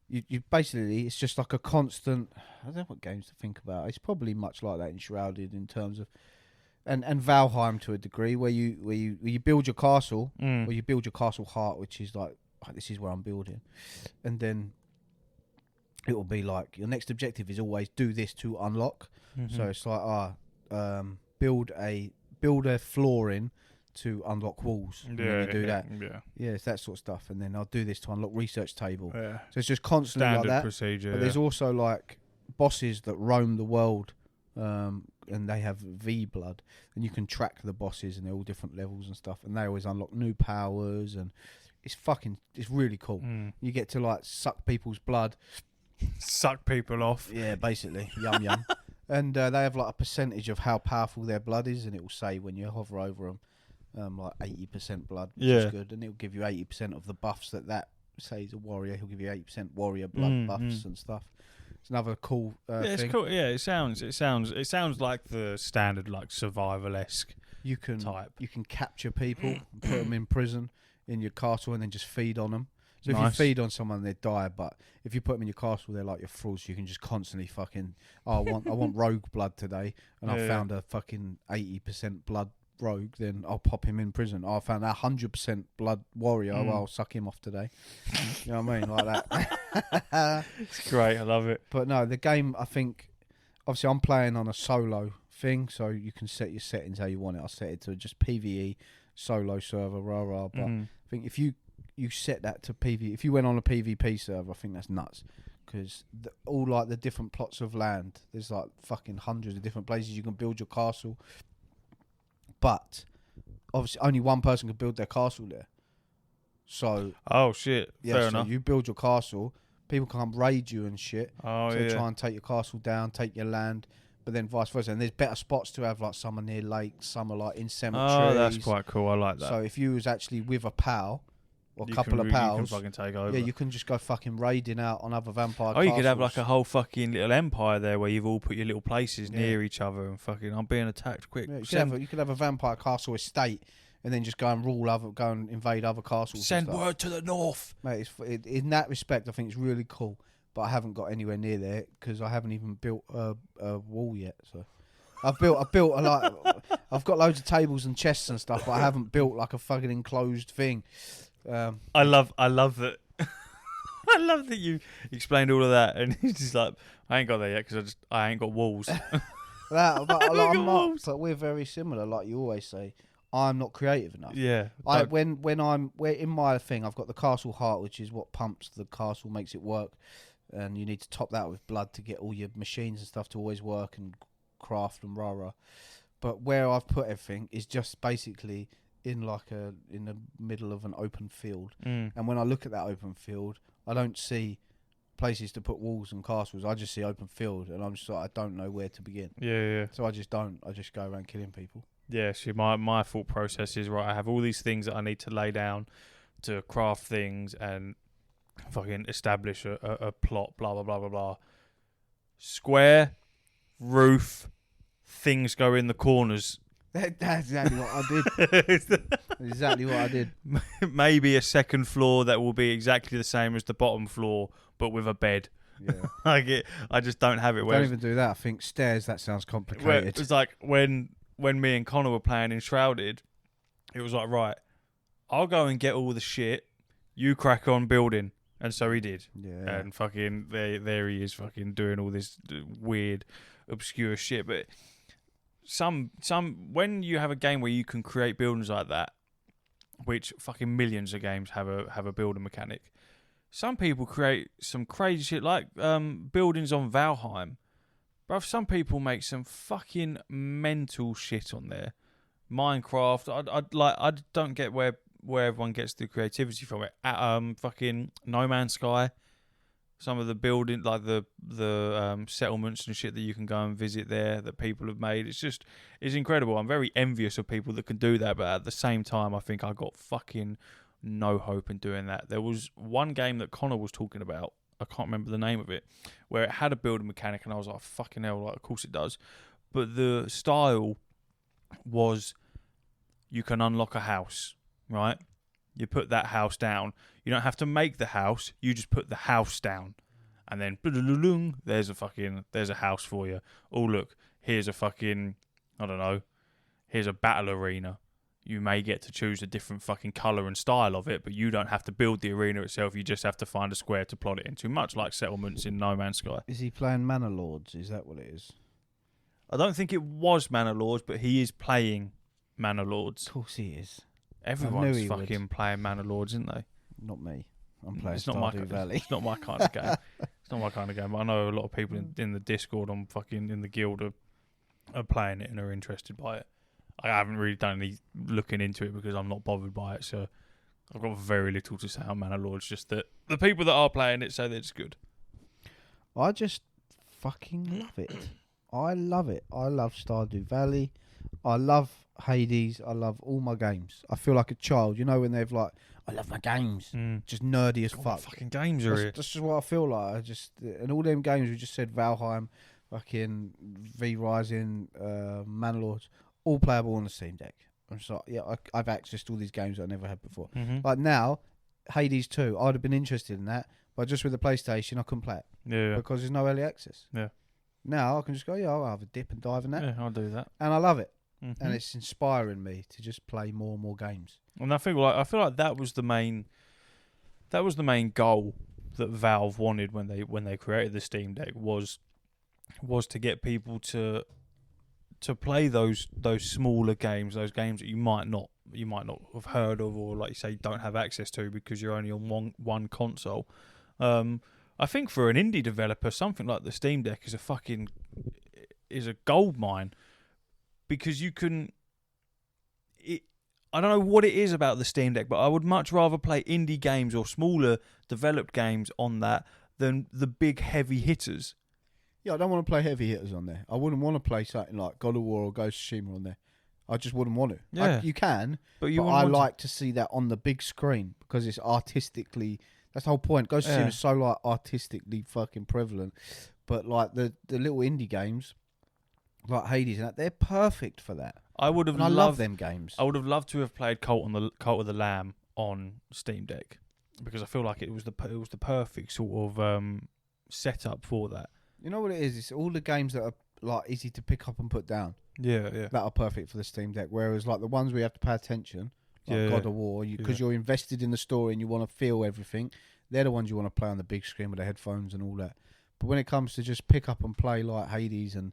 you basically, it's just like a constant, I don't know what games to think about. It's probably much like that in Shrouded in terms of, and Valheim to a degree, where you build your castle, or you build your castle heart, which is like, this is where I'm building. And then it will be like, your next objective is always do this to unlock. So it's like, build a floor in to unlock walls. And then you do that. Yeah, it's that sort of stuff. And then I'll do this to unlock research table. Yeah. So it's just constantly standard like that. Procedure. But there's also like bosses that roam the world, and they have V blood, and you can track the bosses, and they're all different levels and stuff, and they always unlock new powers, and it's really cool. You get to like suck people's blood. Suck people off. Yeah, basically. Yum yum. And they have like a percentage of how powerful their blood is, and it will say when you hover over them, like 80% blood, which is good, and it will give you 80% of the buffs that say he's a warrior. He'll give you 80% warrior blood buffs and stuff. It's another cool thing. It's cool. Yeah, it sounds like the standard like survival-esque type. You can capture people, and put them in prison in your castle, and then just feed on them. So if you feed on someone, they die. But if you put them in your castle, they're like your thralls. So you can just constantly fucking. I want rogue blood today, and I found a fucking 80% blood rogue. Then I'll pop him in prison. I found a 100% blood warrior. Well, I'll suck him off today. You know what I mean? Like that. It's great. I love it. But no, the game. I think obviously I'm playing on a solo thing, so you can set your settings how you want it. I set it to just PvE solo server, But I think if you set that to PvP. If you went on a PvP server, I think that's nuts. Because all like the different plots of land, there's like fucking hundreds of different places you can build your castle. But obviously, only one person can build their castle there. So oh shit, yeah, fair so enough. You build your castle, people come raid you and shit. Oh so try and take your castle down, take your land. But then vice versa, and there's better spots to have. Like some are near lakes, some are like in cemeteries. Oh, that's quite cool. I like that. So if you was actually with a pal. Or a couple of pals. You can fucking take over. Yeah, you can just go fucking raiding out on other vampire castles. You could have like a whole fucking little empire there where you've all put your little places near each other and fucking, I'm being attacked, quick. Yeah, you could have a vampire castle estate and then just go and go and invade other castles. Send word to the north. Mate, in that respect, I think it's really cool. But I haven't got anywhere near there because I haven't even built a wall yet. So I've built a lot. I've got loads of tables and chests and stuff, but I haven't built like a fucking enclosed thing. I love that. I love that you explained all of that, and he's just like, I ain't got there yet because I ain't got walls. But we're very similar, like you always say. I'm not creative enough. Yeah. When we're in my thing, I've got the castle heart, which is what pumps the castle, makes it work, and you need to top that with blood to get all your machines and stuff to always work and craft and rah. But where I've put everything is just basically in the middle of an open field, and when I look at that open field, I don't see places to put walls and castles. I just see open field, and I'm just like, I don't know where to begin. Yeah. So I just don't. I just go around killing people. Yeah. See, my thought process is right. I have all these things that I need to lay down to craft things and fucking establish a plot. Blah blah blah blah blah. Square, roof, things go in the corners. That's exactly what I did. Exactly what I did. Maybe a second floor that will be exactly the same as the bottom floor, but with a bed. Yeah. I just don't have it. Don't even do that. I think stairs, that sounds complicated. It's like when me and Connor were playing in Shrouded, it was like, right, I'll go and get all the shit. You crack on building. And so he did. Yeah. And fucking there he is, fucking doing all this weird, obscure shit. But when you have a game where you can create buildings like that, which fucking millions of games have a building mechanic. Some people create some crazy shit like buildings on Valheim. Bruv, some people make some fucking mental shit on there. Minecraft, I don't get where everyone gets the creativity from it. Fucking No Man's Sky, some of the building, like the settlements and shit that you can go and visit there that people have made. It's incredible. I'm very envious of people that can do that, but at the same time, I think I got fucking no hope in doing that. There was one game that Connor was talking about. I can't remember the name of it, where it had a building mechanic, and I was like, fucking hell, like, of course it does. But the style was you can unlock a house, right? You put that house down. You don't have to make the house. You just put the house down. And then there's a house for you. Oh, look, here's a fucking, I don't know, here's a battle arena. You may get to choose a different fucking colour and style of it, but you don't have to build the arena itself. You just have to find a square to plot it into, much like settlements in No Man's Sky. Is he playing Manor Lords? Is that what it is? I don't think it was Manor Lords, but he is playing Manor Lords. Of course he is. Everyone's fucking playing Manor Lords, isn't they? Not me. I'm playing Stardew Valley. It's not my kind of game. It's not my kind of game. But I know a lot of people in the Discord, on fucking in the guild, are playing it and are interested by it. I haven't really done any looking into it because I'm not bothered by it. So I've got very little to say on Manor Lords. Just that the people that are playing it say that it's good. I just fucking love it. I love it. I love Stardew Valley. I love Hades. I love all my games. I feel like a child. You know when they've like, I love my games. Just nerdy as fuck. What fucking games are here? That's just what I feel like. And all them games we just said, Valheim, fucking V Rising, Manor Lords, all playable on the SteamDeck. I'm just like, yeah, I've accessed all these games that I never had before. Like now, Hades 2, I'd have been interested in that, but just with the PlayStation, I couldn't play it. Yeah. Because there's no early access. Yeah. Now I can just go, yeah, I'll have a dip and dive in that. Yeah, I'll do that. And I love it. And it's inspiring me to just play more and more games. And I feel like that was the main goal that Valve wanted when they created the Steam Deck was to get people to play those smaller games, those games that you might not have heard of, or like you say don't have access to because you're only on one console. I think for an indie developer, something like the Steam Deck is a gold mine. Because you can... I don't know what it is about the Steam Deck, but I would much rather play indie games or smaller developed games on that than the big heavy hitters. Yeah, I don't want to play heavy hitters on there. I wouldn't want to play something like God of War or Ghost of Tsushima on there. I just wouldn't want to. Yeah. You can, but I like to see that on the big screen because it's artistically... That's the whole point. Ghost of Tsushima is so like artistically fucking prevalent. But like the little indie games... like Hades and that, they're perfect for that. I love them games. I would have loved to have played Cult of the Lamb on Steam Deck because I feel like it was the perfect sort of setup for that. You know what it is? It's all the games that are like easy to pick up and put down. Yeah. That are perfect for the Steam Deck. Whereas like the ones where you have to pay attention, like God of War, because you're invested in the story and you want to feel everything, they're the ones you want to play on the big screen with the headphones and all that. But when it comes to just pick up and play like Hades and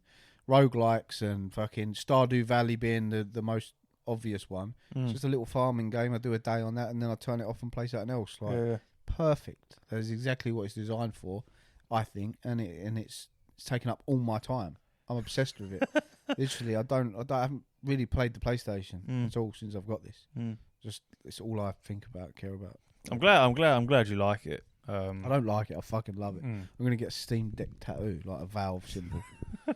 roguelikes and fucking Stardew Valley being the most obvious one. It's just a little farming game. I do a day on that and then I turn it off and play something else. Perfect. That is exactly what it's designed for, I think, and it's taking up all my time. I'm obsessed with it. Literally, I haven't really played the PlayStation at all since I've got this. Just it's all I think about, care about. I'm glad you like it. I don't like it. I fucking love it. I'm gonna get a Steam Deck tattoo, like a Valve symbol.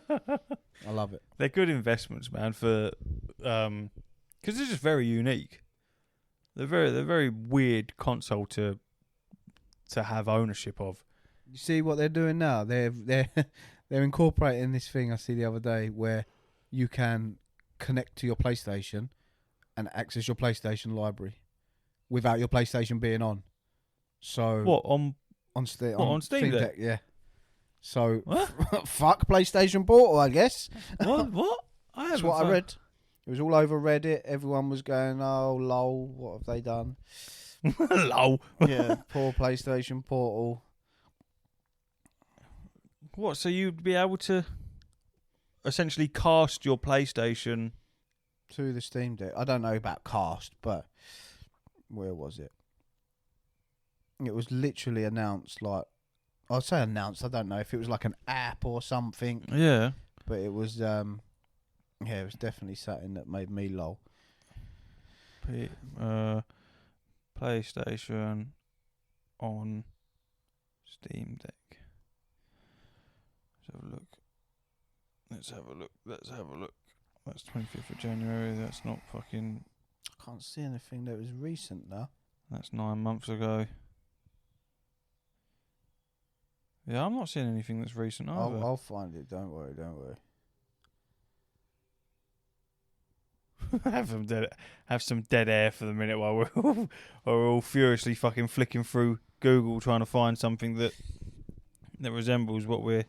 I love it. They're good investments, man. For because they're just very unique. They're very weird console to have ownership of. You see what they're doing now? They're incorporating this thing I see the other day where you can connect to your PlayStation and access your PlayStation library without your PlayStation being on. So what on Steam Deck? Yeah. So fuck PlayStation Portal, I guess. What? That's what I read. It was all over Reddit. Everyone was going, "Oh, lol, what have they done?" Lol. Yeah, poor PlayStation Portal. What? So you'd be able to essentially cast your PlayStation to the Steam Deck. I don't know about cast, but where was it? It was literally announced like, I'd say announced, I don't know if it was like an app or something. Yeah. But it was, it was definitely something that made me lol. PlayStation on Steam Deck. Let's have a look. That's 25th of January. That's not fucking... I can't see anything that was recent now. That's 9 months ago. Yeah, I'm not seeing anything that's recent either. I'll find it. Don't worry. Have some dead air for the minute while we're all furiously fucking flicking through Google trying to find something that resembles what we're...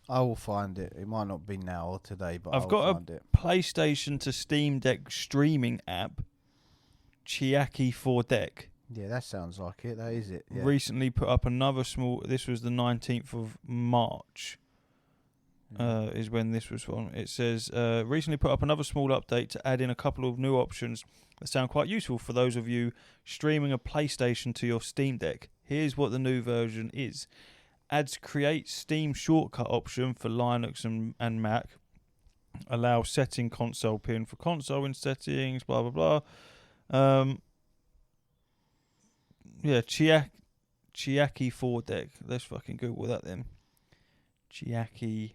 I will find it. It might not be now or today, but I've got a PlayStation to Steam Deck streaming app, Chiaki 4 Deck. Yeah, that sounds like it. That is it. Yeah. Recently put up another small... This was the 19th of March. Is when this was from. It says, recently put up another small update to add in a couple of new options that sound quite useful for those of you streaming a PlayStation to your Steam Deck. Here's what the new version is. Adds create Steam shortcut option for Linux and Mac. Allow setting console pin for console in settings, blah, blah, blah. Yeah, Chiaki 4 Deck. Let's fucking Google that then. Chiaki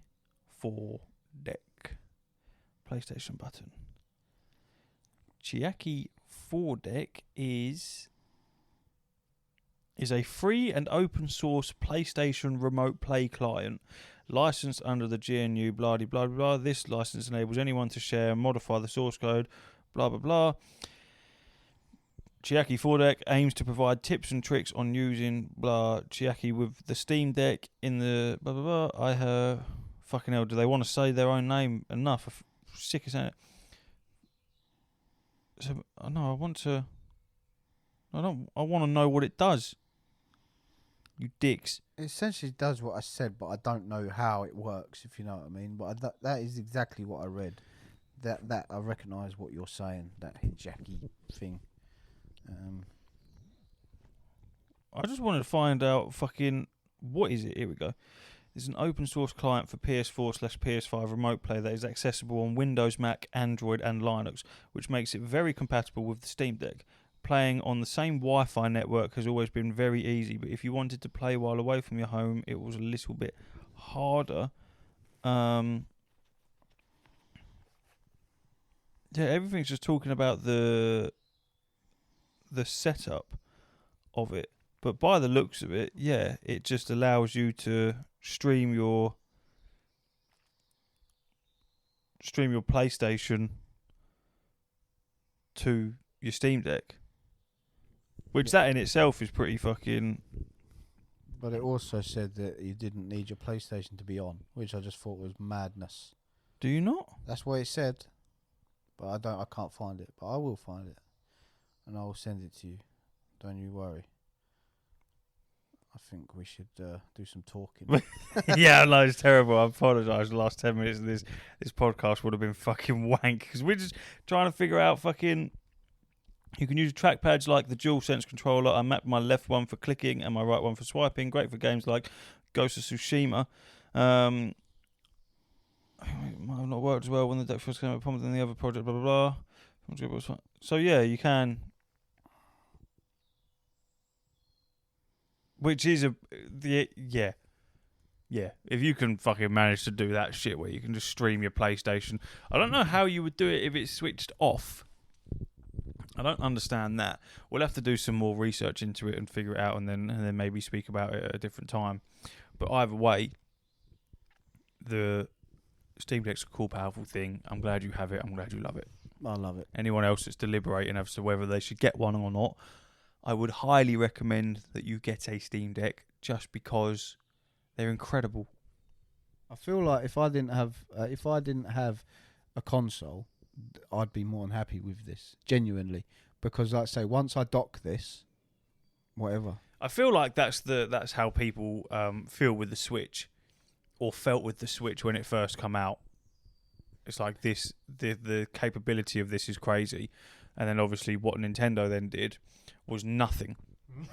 4 Deck. PlayStation button. Chiaki 4 Deck is a free and open source PlayStation remote play client licensed under the GNU blah blah blah blah. This license enables anyone to share and modify the source code blah blah blah. Chiaki 4 Deck aims to provide tips and tricks on using blah Chiaki with the Steam Deck in the blah blah blah. I heard fucking hell. Do they want to say their own name enough? I'm sick of saying it. So no, I want to know what it does. You dicks. It essentially does what I said, but I don't know how it works, if you know what I mean. But that is exactly what I read. That I recognise what you're saying, that Hijaki thing. I just wanted to find out fucking... What is it? Here we go. It's an open source client for PS4/PS5 remote play that is accessible on Windows, Mac, Android and Linux, which makes it very compatible with the Steam Deck. Playing on the same Wi-Fi network has always been very easy, but if you wanted to play while away from your home, it was a little bit harder. Yeah, everything's just talking about the setup of it. But by the looks of it, yeah, it just allows you to stream your PlayStation to your Steam Deck. Which that in itself is pretty fucking... But it also said that you didn't need your PlayStation to be on, which I just thought was madness. Do you not? That's what it said. But I can't find it. But I will find it. And I will send it to you. Don't you worry. I think we should do some talking. Yeah, no, it's terrible. I apologise. The last 10 minutes of this podcast would have been fucking wank. Because we're just trying to figure out fucking... You can use trackpads like the DualSense controller. I mapped my left one for clicking and my right one for swiping. Great for games like Ghost of Tsushima. It might have not worked as well when the deck first came up than the other project, blah, blah, blah. So, yeah, you can... Which is yeah. If you can fucking manage to do that shit where you can just stream your PlayStation. I don't know how you would do it if it's switched off. I don't understand that. We'll have to do some more research into it and figure it out, and then maybe speak about it at a different time. But either way, the Steam Deck's a cool, powerful thing. I'm glad you have it. I'm glad you love it. I love it. Anyone else that's deliberating as to whether they should get one or not, I would highly recommend that you get a Steam Deck just because they're incredible. I feel like if I didn't have a console, I'd be more than happy with this, genuinely. because, like I say, once I dock this, whatever. I feel like that's how people feel with the Switch, or felt with the Switch when it first come out. It's like this, the capability of this is crazy, and then obviously what Nintendo then did was nothing.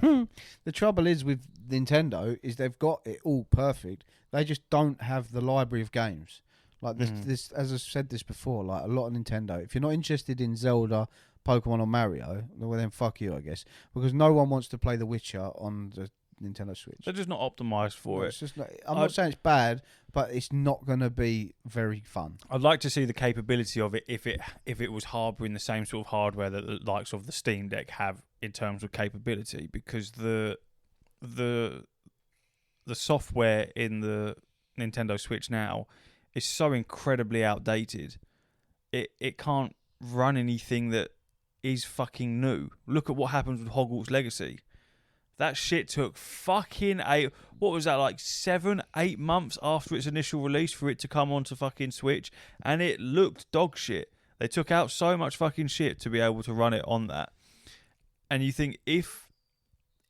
The trouble is with Nintendo is they've got it all perfect. They just don't have the library of games. Like this, as I said this before, like a lot of Nintendo. If you're not interested in Zelda, Pokemon, or Mario, well then fuck you, I guess, because no one wants to play The Witcher on the Nintendo Switch. They're just not optimized for it. It's just I'm not saying it's bad, but it's not going to be very fun. I'd like to see the capability of it if it was harbouring the same sort of hardware that the likes of the Steam Deck have in terms of capability, because the software in the Nintendo Switch now is so incredibly outdated. It can't run anything that is fucking new. Look at what happens with Hogwarts Legacy. That shit took fucking 7-8 months after its initial release for it to come onto fucking Switch, and it looked dog shit. They took out so much fucking shit to be able to run it on that. And you think if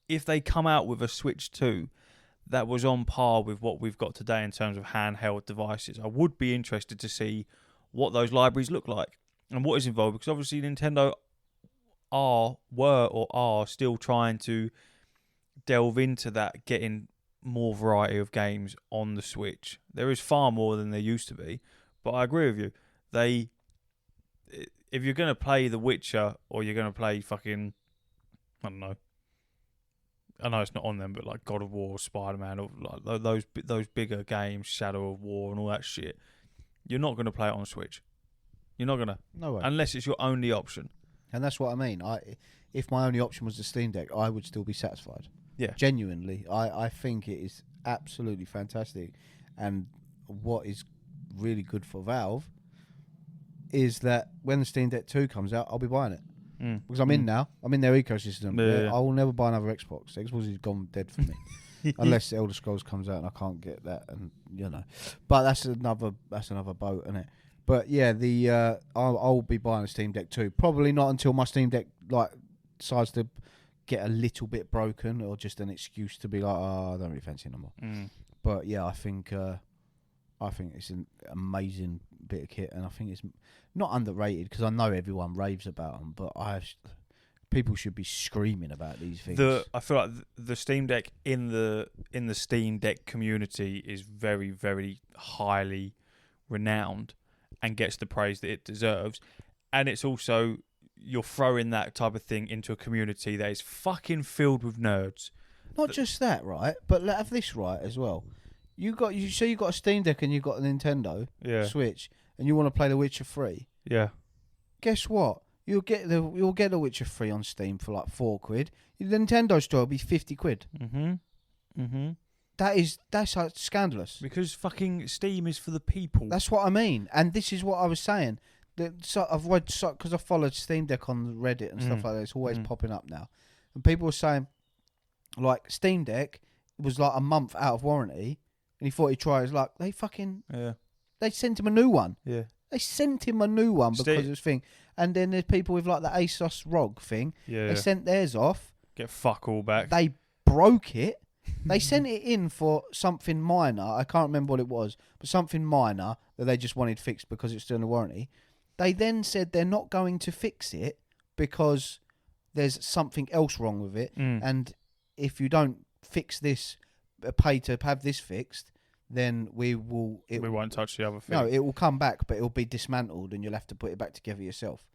they come out with a Switch 2 that was on par with what we've got today in terms of handheld devices, I would be interested to see what those libraries look like and what is involved, because obviously Nintendo are still trying to delve into that, getting more variety of games on the Switch. There is far more than there used to be, but I agree with you. If you're going to play The Witcher, or you're going to play fucking, I don't know, I know it's not on them, but like God of War, Spider-Man, or like those bigger games, Shadow of War and all that shit, you're not going to play it on Switch. You're not going to. No way. Unless it's your only option. And that's what I mean. If my only option was the Steam Deck, I would still be satisfied. Yeah. Genuinely. I think it is absolutely fantastic. And what is really good for Valve is that when the Steam Deck 2 comes out, I'll be buying it. Because I'm in now. I'm in their ecosystem. Yeah. I will never buy another Xbox. Xbox is gone dead for me. Unless Elder Scrolls comes out and I can't get that, and But that's another boat, isn't it? But yeah, I'll be buying a Steam Deck 2. Probably not until my Steam Deck decides to get a little bit broken, or just an excuse to be like, I don't really fancy it no more. But yeah, I think it's an amazing bit of kit, and I think it's not underrated, because I know everyone raves about them, but people should be screaming about these things. I feel like the Steam Deck in the Steam Deck community is very, very highly renowned and gets the praise that it deserves. And it's also, you're throwing that type of thing into a community that is fucking filled with nerds. Not just that, right? But have this right as well. You got a Steam Deck and you got a Nintendo Switch, and you want to play The Witcher 3. Yeah. Guess what? You'll get The Witcher 3 on Steam for like £4. The Nintendo store will be £50. That's like scandalous. Because fucking Steam is for the people. That's what I mean, and this is what I was saying. I've read, because I followed Steam Deck on Reddit and stuff like that. It's always popping up now, and people were saying, like, Steam Deck was like a month out of warranty, and he thought he'd try. It's like they sent him a new one. Yeah, they sent him a new one because it was thing. And then there's people with like the ASUS ROG thing. Yeah, they sent theirs off. Get fuck all back. They broke it. They sent it in for something minor. I can't remember what it was, but something minor that they just wanted fixed because it's still in the warranty. They then said they're not going to fix it because there's something else wrong with it. And if you don't fix this, pay to have this fixed, then we won't touch the other thing. No, it will come back, but it will be dismantled and you'll have to put it back together yourself.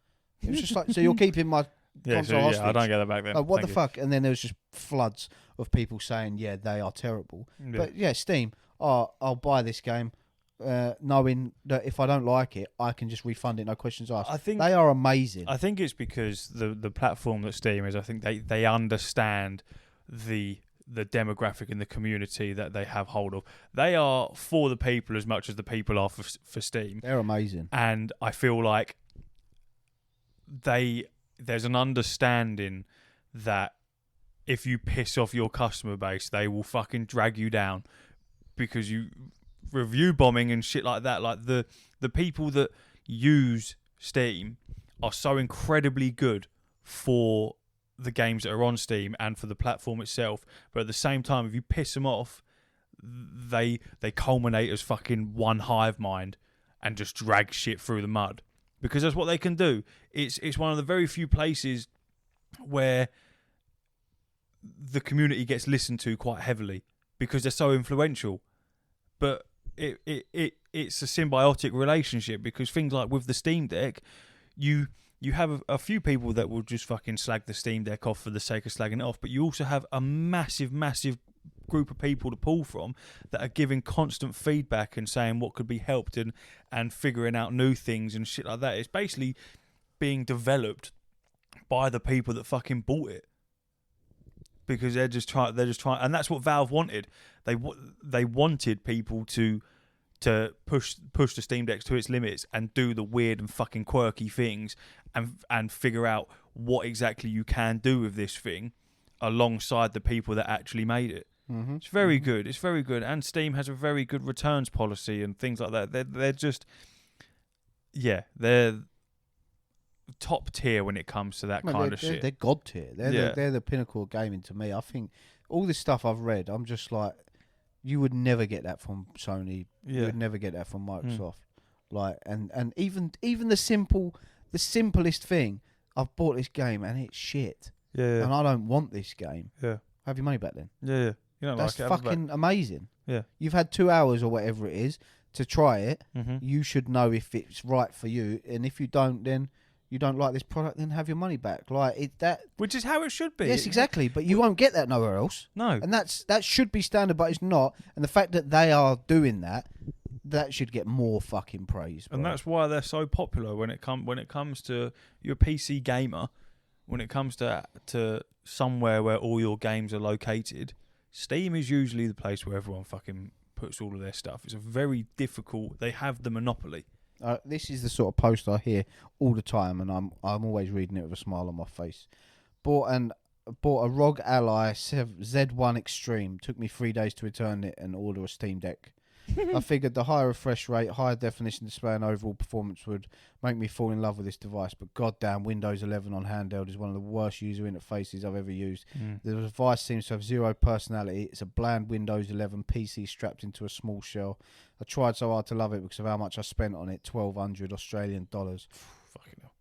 It was just like, so you're keeping my console hostage. I don't get that back then. What the fuck? And then there was just floods of people saying, yeah, they are terrible. Yeah. But yeah, Steam, I'll buy this game, knowing that if I don't like it, I can just refund it, no questions asked. I think they are amazing. I think it's because the platform that Steam is, I think they understand the demographic in the community that they have hold of. They are for the people as much as the people are for Steam. They're amazing. And I feel like there's an understanding that if you piss off your customer base, they will fucking drag you down, because you review bombing and shit like that. Like the people that use Steam are so incredibly good for the games that are on Steam and for the platform itself. But at the same time, if you piss them off, they culminate as fucking one hive mind and just drag shit through the mud. Because that's what they can do. It's one of the very few places where the community gets listened to quite heavily because they're so influential. But it's a symbiotic relationship, because things like with the Steam Deck, you have a few people that will just fucking slag the Steam Deck off for the sake of slagging it off, but you also have a massive group of people to pull from that are giving constant feedback and saying what could be helped and figuring out new things and shit like that. It's basically being developed by the people that fucking bought it, because they're just trying, and that's what Valve wanted. They wanted people to push the Steam Deck to its limits and do the weird and fucking quirky things and figure out what exactly you can do with this thing alongside the people that actually made it. Mm-hmm. It's very good. It's very good. And Steam has a very good returns policy and things like that. They're just, yeah, they're top tier when it comes to that kind of shit. They're god tier. They're the pinnacle of gaming to me. I think all this stuff I've read, I'm just like, you would never get that from Sony. Yeah. You would never get that from Microsoft. Like, and even the simplest thing, I've bought this game and it's shit. Yeah. And I don't want this game. Yeah. Have your money back then. Yeah. You don't That's like it, fucking amazing. Yeah. You've had 2 hours or whatever it is to try it. Mm-hmm. You should know if it's right for you, and if you don't, then you don't like this product, then have your money back. Which is how it should be. Yes, exactly. But you won't get that nowhere else. No. And that should be standard, but it's not. And the fact that they are doing that should get more fucking praise. Bro. And that's why they're so popular when it comes to your PC gamer. When it comes to somewhere where all your games are located, Steam is usually the place where everyone fucking puts all of their stuff. It's a very difficult. They have the monopoly. This is the sort of post I hear all the time, and I'm always reading it with a smile on my face. Bought a ROG Ally Z1 Extreme. Took me 3 days to return it and order a Steam Deck. I figured the higher refresh rate, higher definition display and overall performance would make me fall in love with this device, but goddamn, Windows 11 on handheld is one of the worst user interfaces I've ever used. The device seems to have zero personality. It's a bland Windows 11 PC strapped into a small shell. I tried so hard to love it because of how much I spent on it, 1,200 Australian dollars. Fucking hell.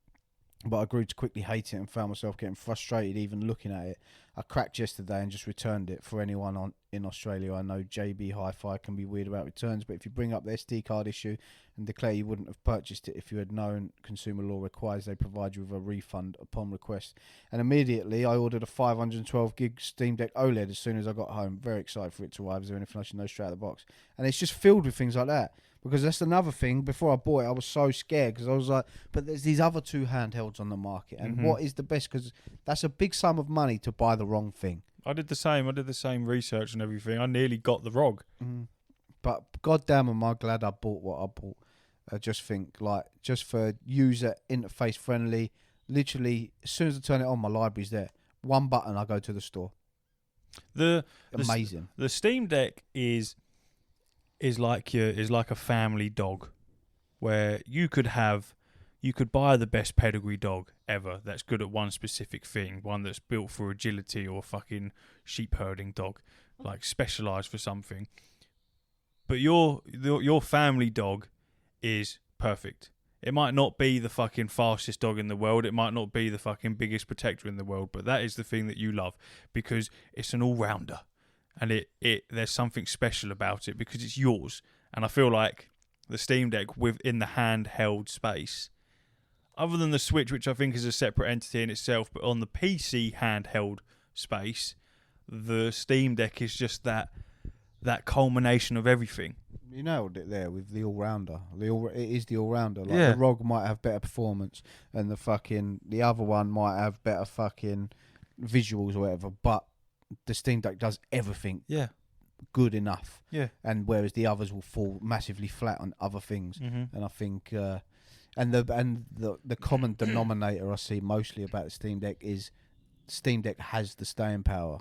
But I grew to quickly hate it and found myself getting frustrated even looking at it. I cracked yesterday and just returned it. For anyone in Australia, I know JB Hi-Fi can be weird about returns, but if you bring up the SD card issue and declare you wouldn't have purchased it if you had known consumer law requires they provide you with a refund upon request. And immediately I ordered a 512 gig Steam Deck OLED as soon as I got home. Very excited for it to arrive. Is there anything I should know straight out of the box? And it's just filled with things like that. Because that's another thing. Before I bought it, I was so scared because I was like, but there's these other two handhelds on the market. And what is the best? Because that's a big sum of money to buy the wrong thing. I did the same research and everything. I nearly got the ROG. But goddamn, am I glad I bought what I bought. I just think, like, just for user interface friendly, literally, as soon as I turn it on, my library's there. One button, I go to the store. Amazing. The Steam Deck is like a family dog, where you could buy the best pedigree dog ever that's good at one specific thing, one that's built for agility, or fucking sheep herding dog, like specialised for something. But your family dog is perfect. It might not be the fucking fastest dog in the world, it might not be the fucking biggest protector in the world, but that is the thing that you love because it's an all-rounder. And there's something special about it because it's yours. And I feel like the Steam Deck within the handheld space, other than the Switch, which I think is a separate entity in itself, but on the PC handheld space, the Steam Deck is just that culmination of everything. You nailed it there with the all-rounder. It is the all-rounder. Like, yeah. The ROG might have better performance and the other one might have better fucking visuals or whatever, but the Steam Deck does everything good enough. Yeah. And whereas the others will fall massively flat on other things. Mm-hmm. And I think and the common denominator I see mostly about the Steam Deck is Steam Deck has the staying power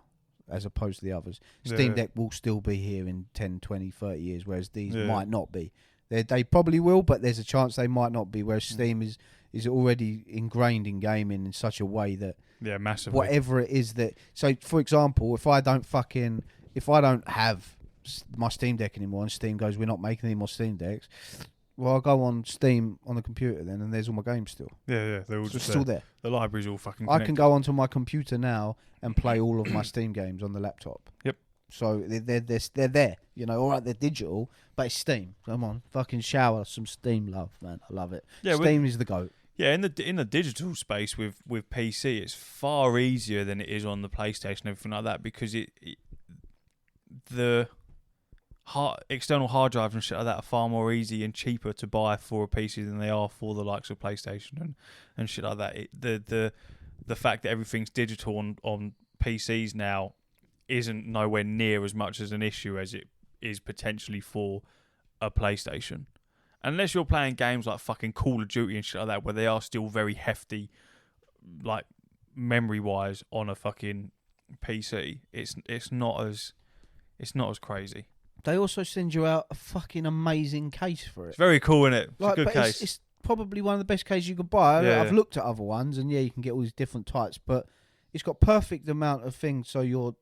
as opposed to the others. Steam Deck will still be here in 10, 20, 30 years, whereas these might not be. They probably will, but there's a chance they might not be, whereas Steam is already ingrained in gaming in such a way that massively. Whatever it is that, so for example, if I don't have my Steam Deck anymore, and Steam goes, we're not making any more Steam Decks. Well, I'll go on Steam on the computer then, and there's all my games still. Yeah, they're all just still there. The library's all fucking connected. I can go onto my computer now and play all of my Steam games on the laptop. Yep. So they're there. You know, all right, they're digital, but it's Steam. Come on, fucking shower some Steam love, man. I love it. Yeah, Steam is the GOAT. Yeah, in the digital space with PC, it's far easier than it is on the PlayStation and everything like that, because the external hard drives and shit like that are far more easy and cheaper to buy for a PC than they are for the likes of PlayStation and shit like that. The fact that everything's digital on PCs now isn't nowhere near as much as an issue as it is potentially for a PlayStation. Unless you're playing games like fucking Call of Duty and shit like that, where they are still very hefty, like memory-wise, on a fucking PC, it's not as crazy. They also send you out a fucking amazing case for it. It's very cool, isn't it? It's a good case. It's probably one of the best cases you could buy. Yeah. I've looked at other ones, and you can get all these different types, but it's got perfect amount of things so your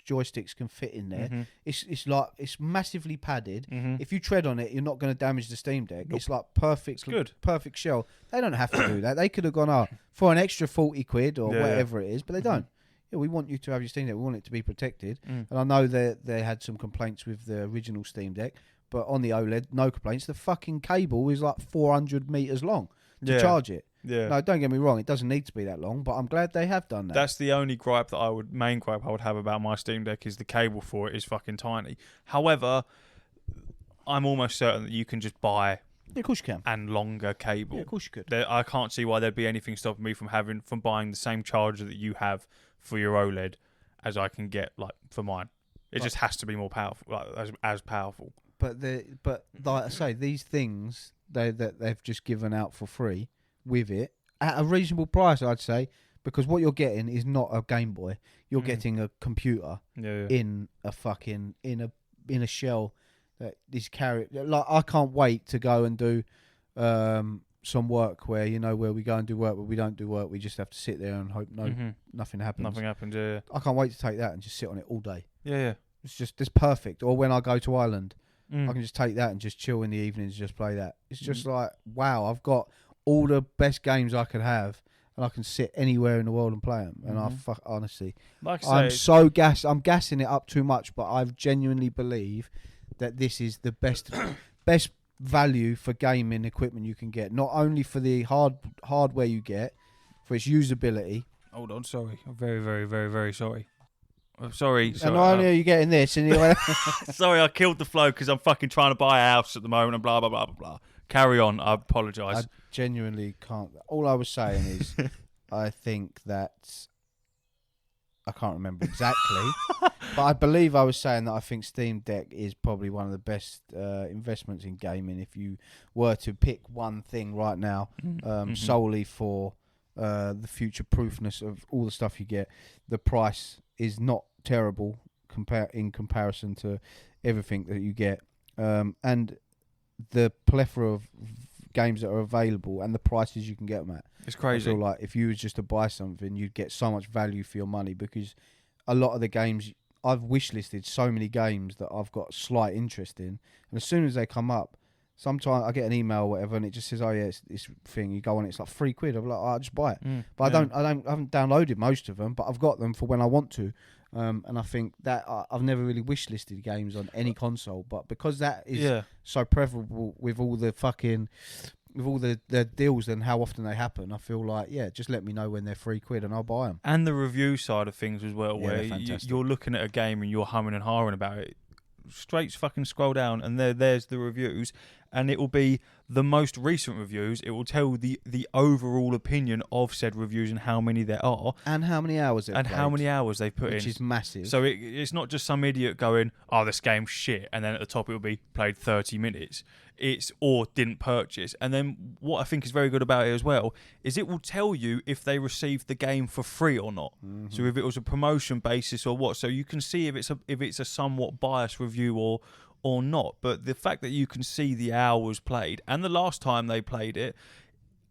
joysticks can fit in there. Mm-hmm. It's massively padded. Mm-hmm. If you tread on it, you're not going to damage the Steam Deck. Nope. It's like perfect. It's good. Perfect shell. They don't have to do that. They could have gone for an extra 40 quid or whatever it is, but they don't. Yeah, we want you to have your Steam Deck. We want it to be protected. And I know that they had some complaints with the original Steam Deck, but on the OLED, no complaints. The fucking cable is like 400 meters long to charge it. Yeah. No, don't get me wrong. It doesn't need to be that long, but I'm glad they have done that. That's the only main gripe I would have about my Steam Deck is the cable for it is fucking tiny. However, I'm almost certain that you can just buy of course you can. And longer cable. Yeah, of course you could. I can't see why there'd be anything stopping me from buying the same charger that you have for your OLED as I can get like for mine. It just has to be more powerful, like as powerful. But like I say, these things that they've just given out for free with it at a reasonable price, I'd say, because what you're getting is not a Game Boy. You're getting a computer in a fucking in a shell that is carried. Like I can't wait to go and do some work where we go and do work, but we don't do work. We just have to sit there and hope nothing happens. Nothing happens. Yeah. I can't wait to take that and just sit on it all day. Yeah. It's perfect. Or when I go to Ireland, I can just take that and just chill in the evenings, and just play that. It's just like, wow, I've got all the best games I could have, and I can sit anywhere in the world and play them. And honestly, like I say, I'm gassing it up too much, but I genuinely believe that this is the best value for gaming equipment you can get. Not only for the hardware you get, for its usability. Hold on, sorry. I'm very, very, very, very sorry. I'm sorry. And not only are you getting this, and sorry, I killed the flow because I'm fucking trying to buy a house at the moment and blah, blah, blah, blah, blah. Carry on. I apologise. I genuinely can't. All I was saying is I think that I can't remember exactly, but I believe I was saying that I think Steam Deck is probably one of the best investments in gaming. If you were to pick one thing right now, solely for the future proofness of all the stuff you get, the price is not terrible in comparison to everything that you get, and the plethora of games that are available and the prices you can get them at. It's crazy. I feel like if you was just to buy something, you'd get so much value for your money, because a lot of the games, I've wishlisted so many games that I've got slight interest in, and as soon as they come up, sometimes I get an email or whatever, and it just says, "Oh yeah, it's this thing." You go on, it's like £3. I'm like, "Oh, I'll just buy it." But I haven't downloaded most of them, but I've got them for when I want to. And I think that I've never really wishlisted games on any console, but because that is so preferable with all the deals and how often they happen, I feel like just let me know when they're £3 and I'll buy them. And the review side of things as well, where you're looking at a game and you're humming and hawing about it. Straight fucking scroll down and there's the reviews, and it will be the most recent reviews. It will tell the overall opinion of said reviews and how many there are and how many hours they've put in, which is massive. So it's not just some idiot going, "Oh, this game's shit," and then at the top it will be played 30 minutes. It's or didn't purchase. And then what I think is very good about it as well is it will tell you if they received the game for free or not. So if it was a promotion basis or what. So you can see if it's a somewhat biased review or not. But the fact that you can see the hours played and the last time they played it,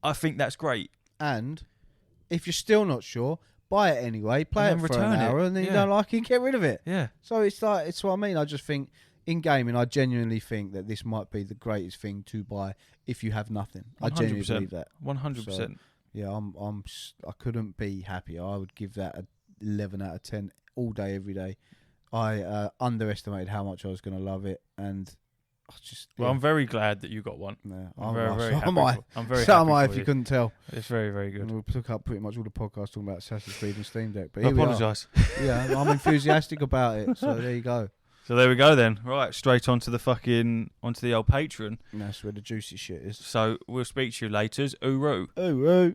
I think that's great. And if you're still not sure, buy it anyway, play it for an hour, and then you don't like it, get rid of it. Yeah. So it's what I mean. I just think in gaming, I genuinely think that this might be the greatest thing to buy if you have nothing. 100%. I genuinely believe that. 100%. So, yeah, I couldn't be happier. I would give that a 11 out of 10 all day, every day. I underestimated how much I was going to love it, and I just. Well, I'm very glad that you got one. Yeah, I'm very happy. I'm very so happy. Am I, if you couldn't tell. It's very, very good. And we took up pretty much all the podcasts talking about Assassin's Creed and SteamDeck. But I apologise. Yeah, I'm enthusiastic about it. So there you go. So there we go then. Right, straight onto the old Patreon. And that's where the juicy shit is. So we'll speak to you later. Uru. Uru.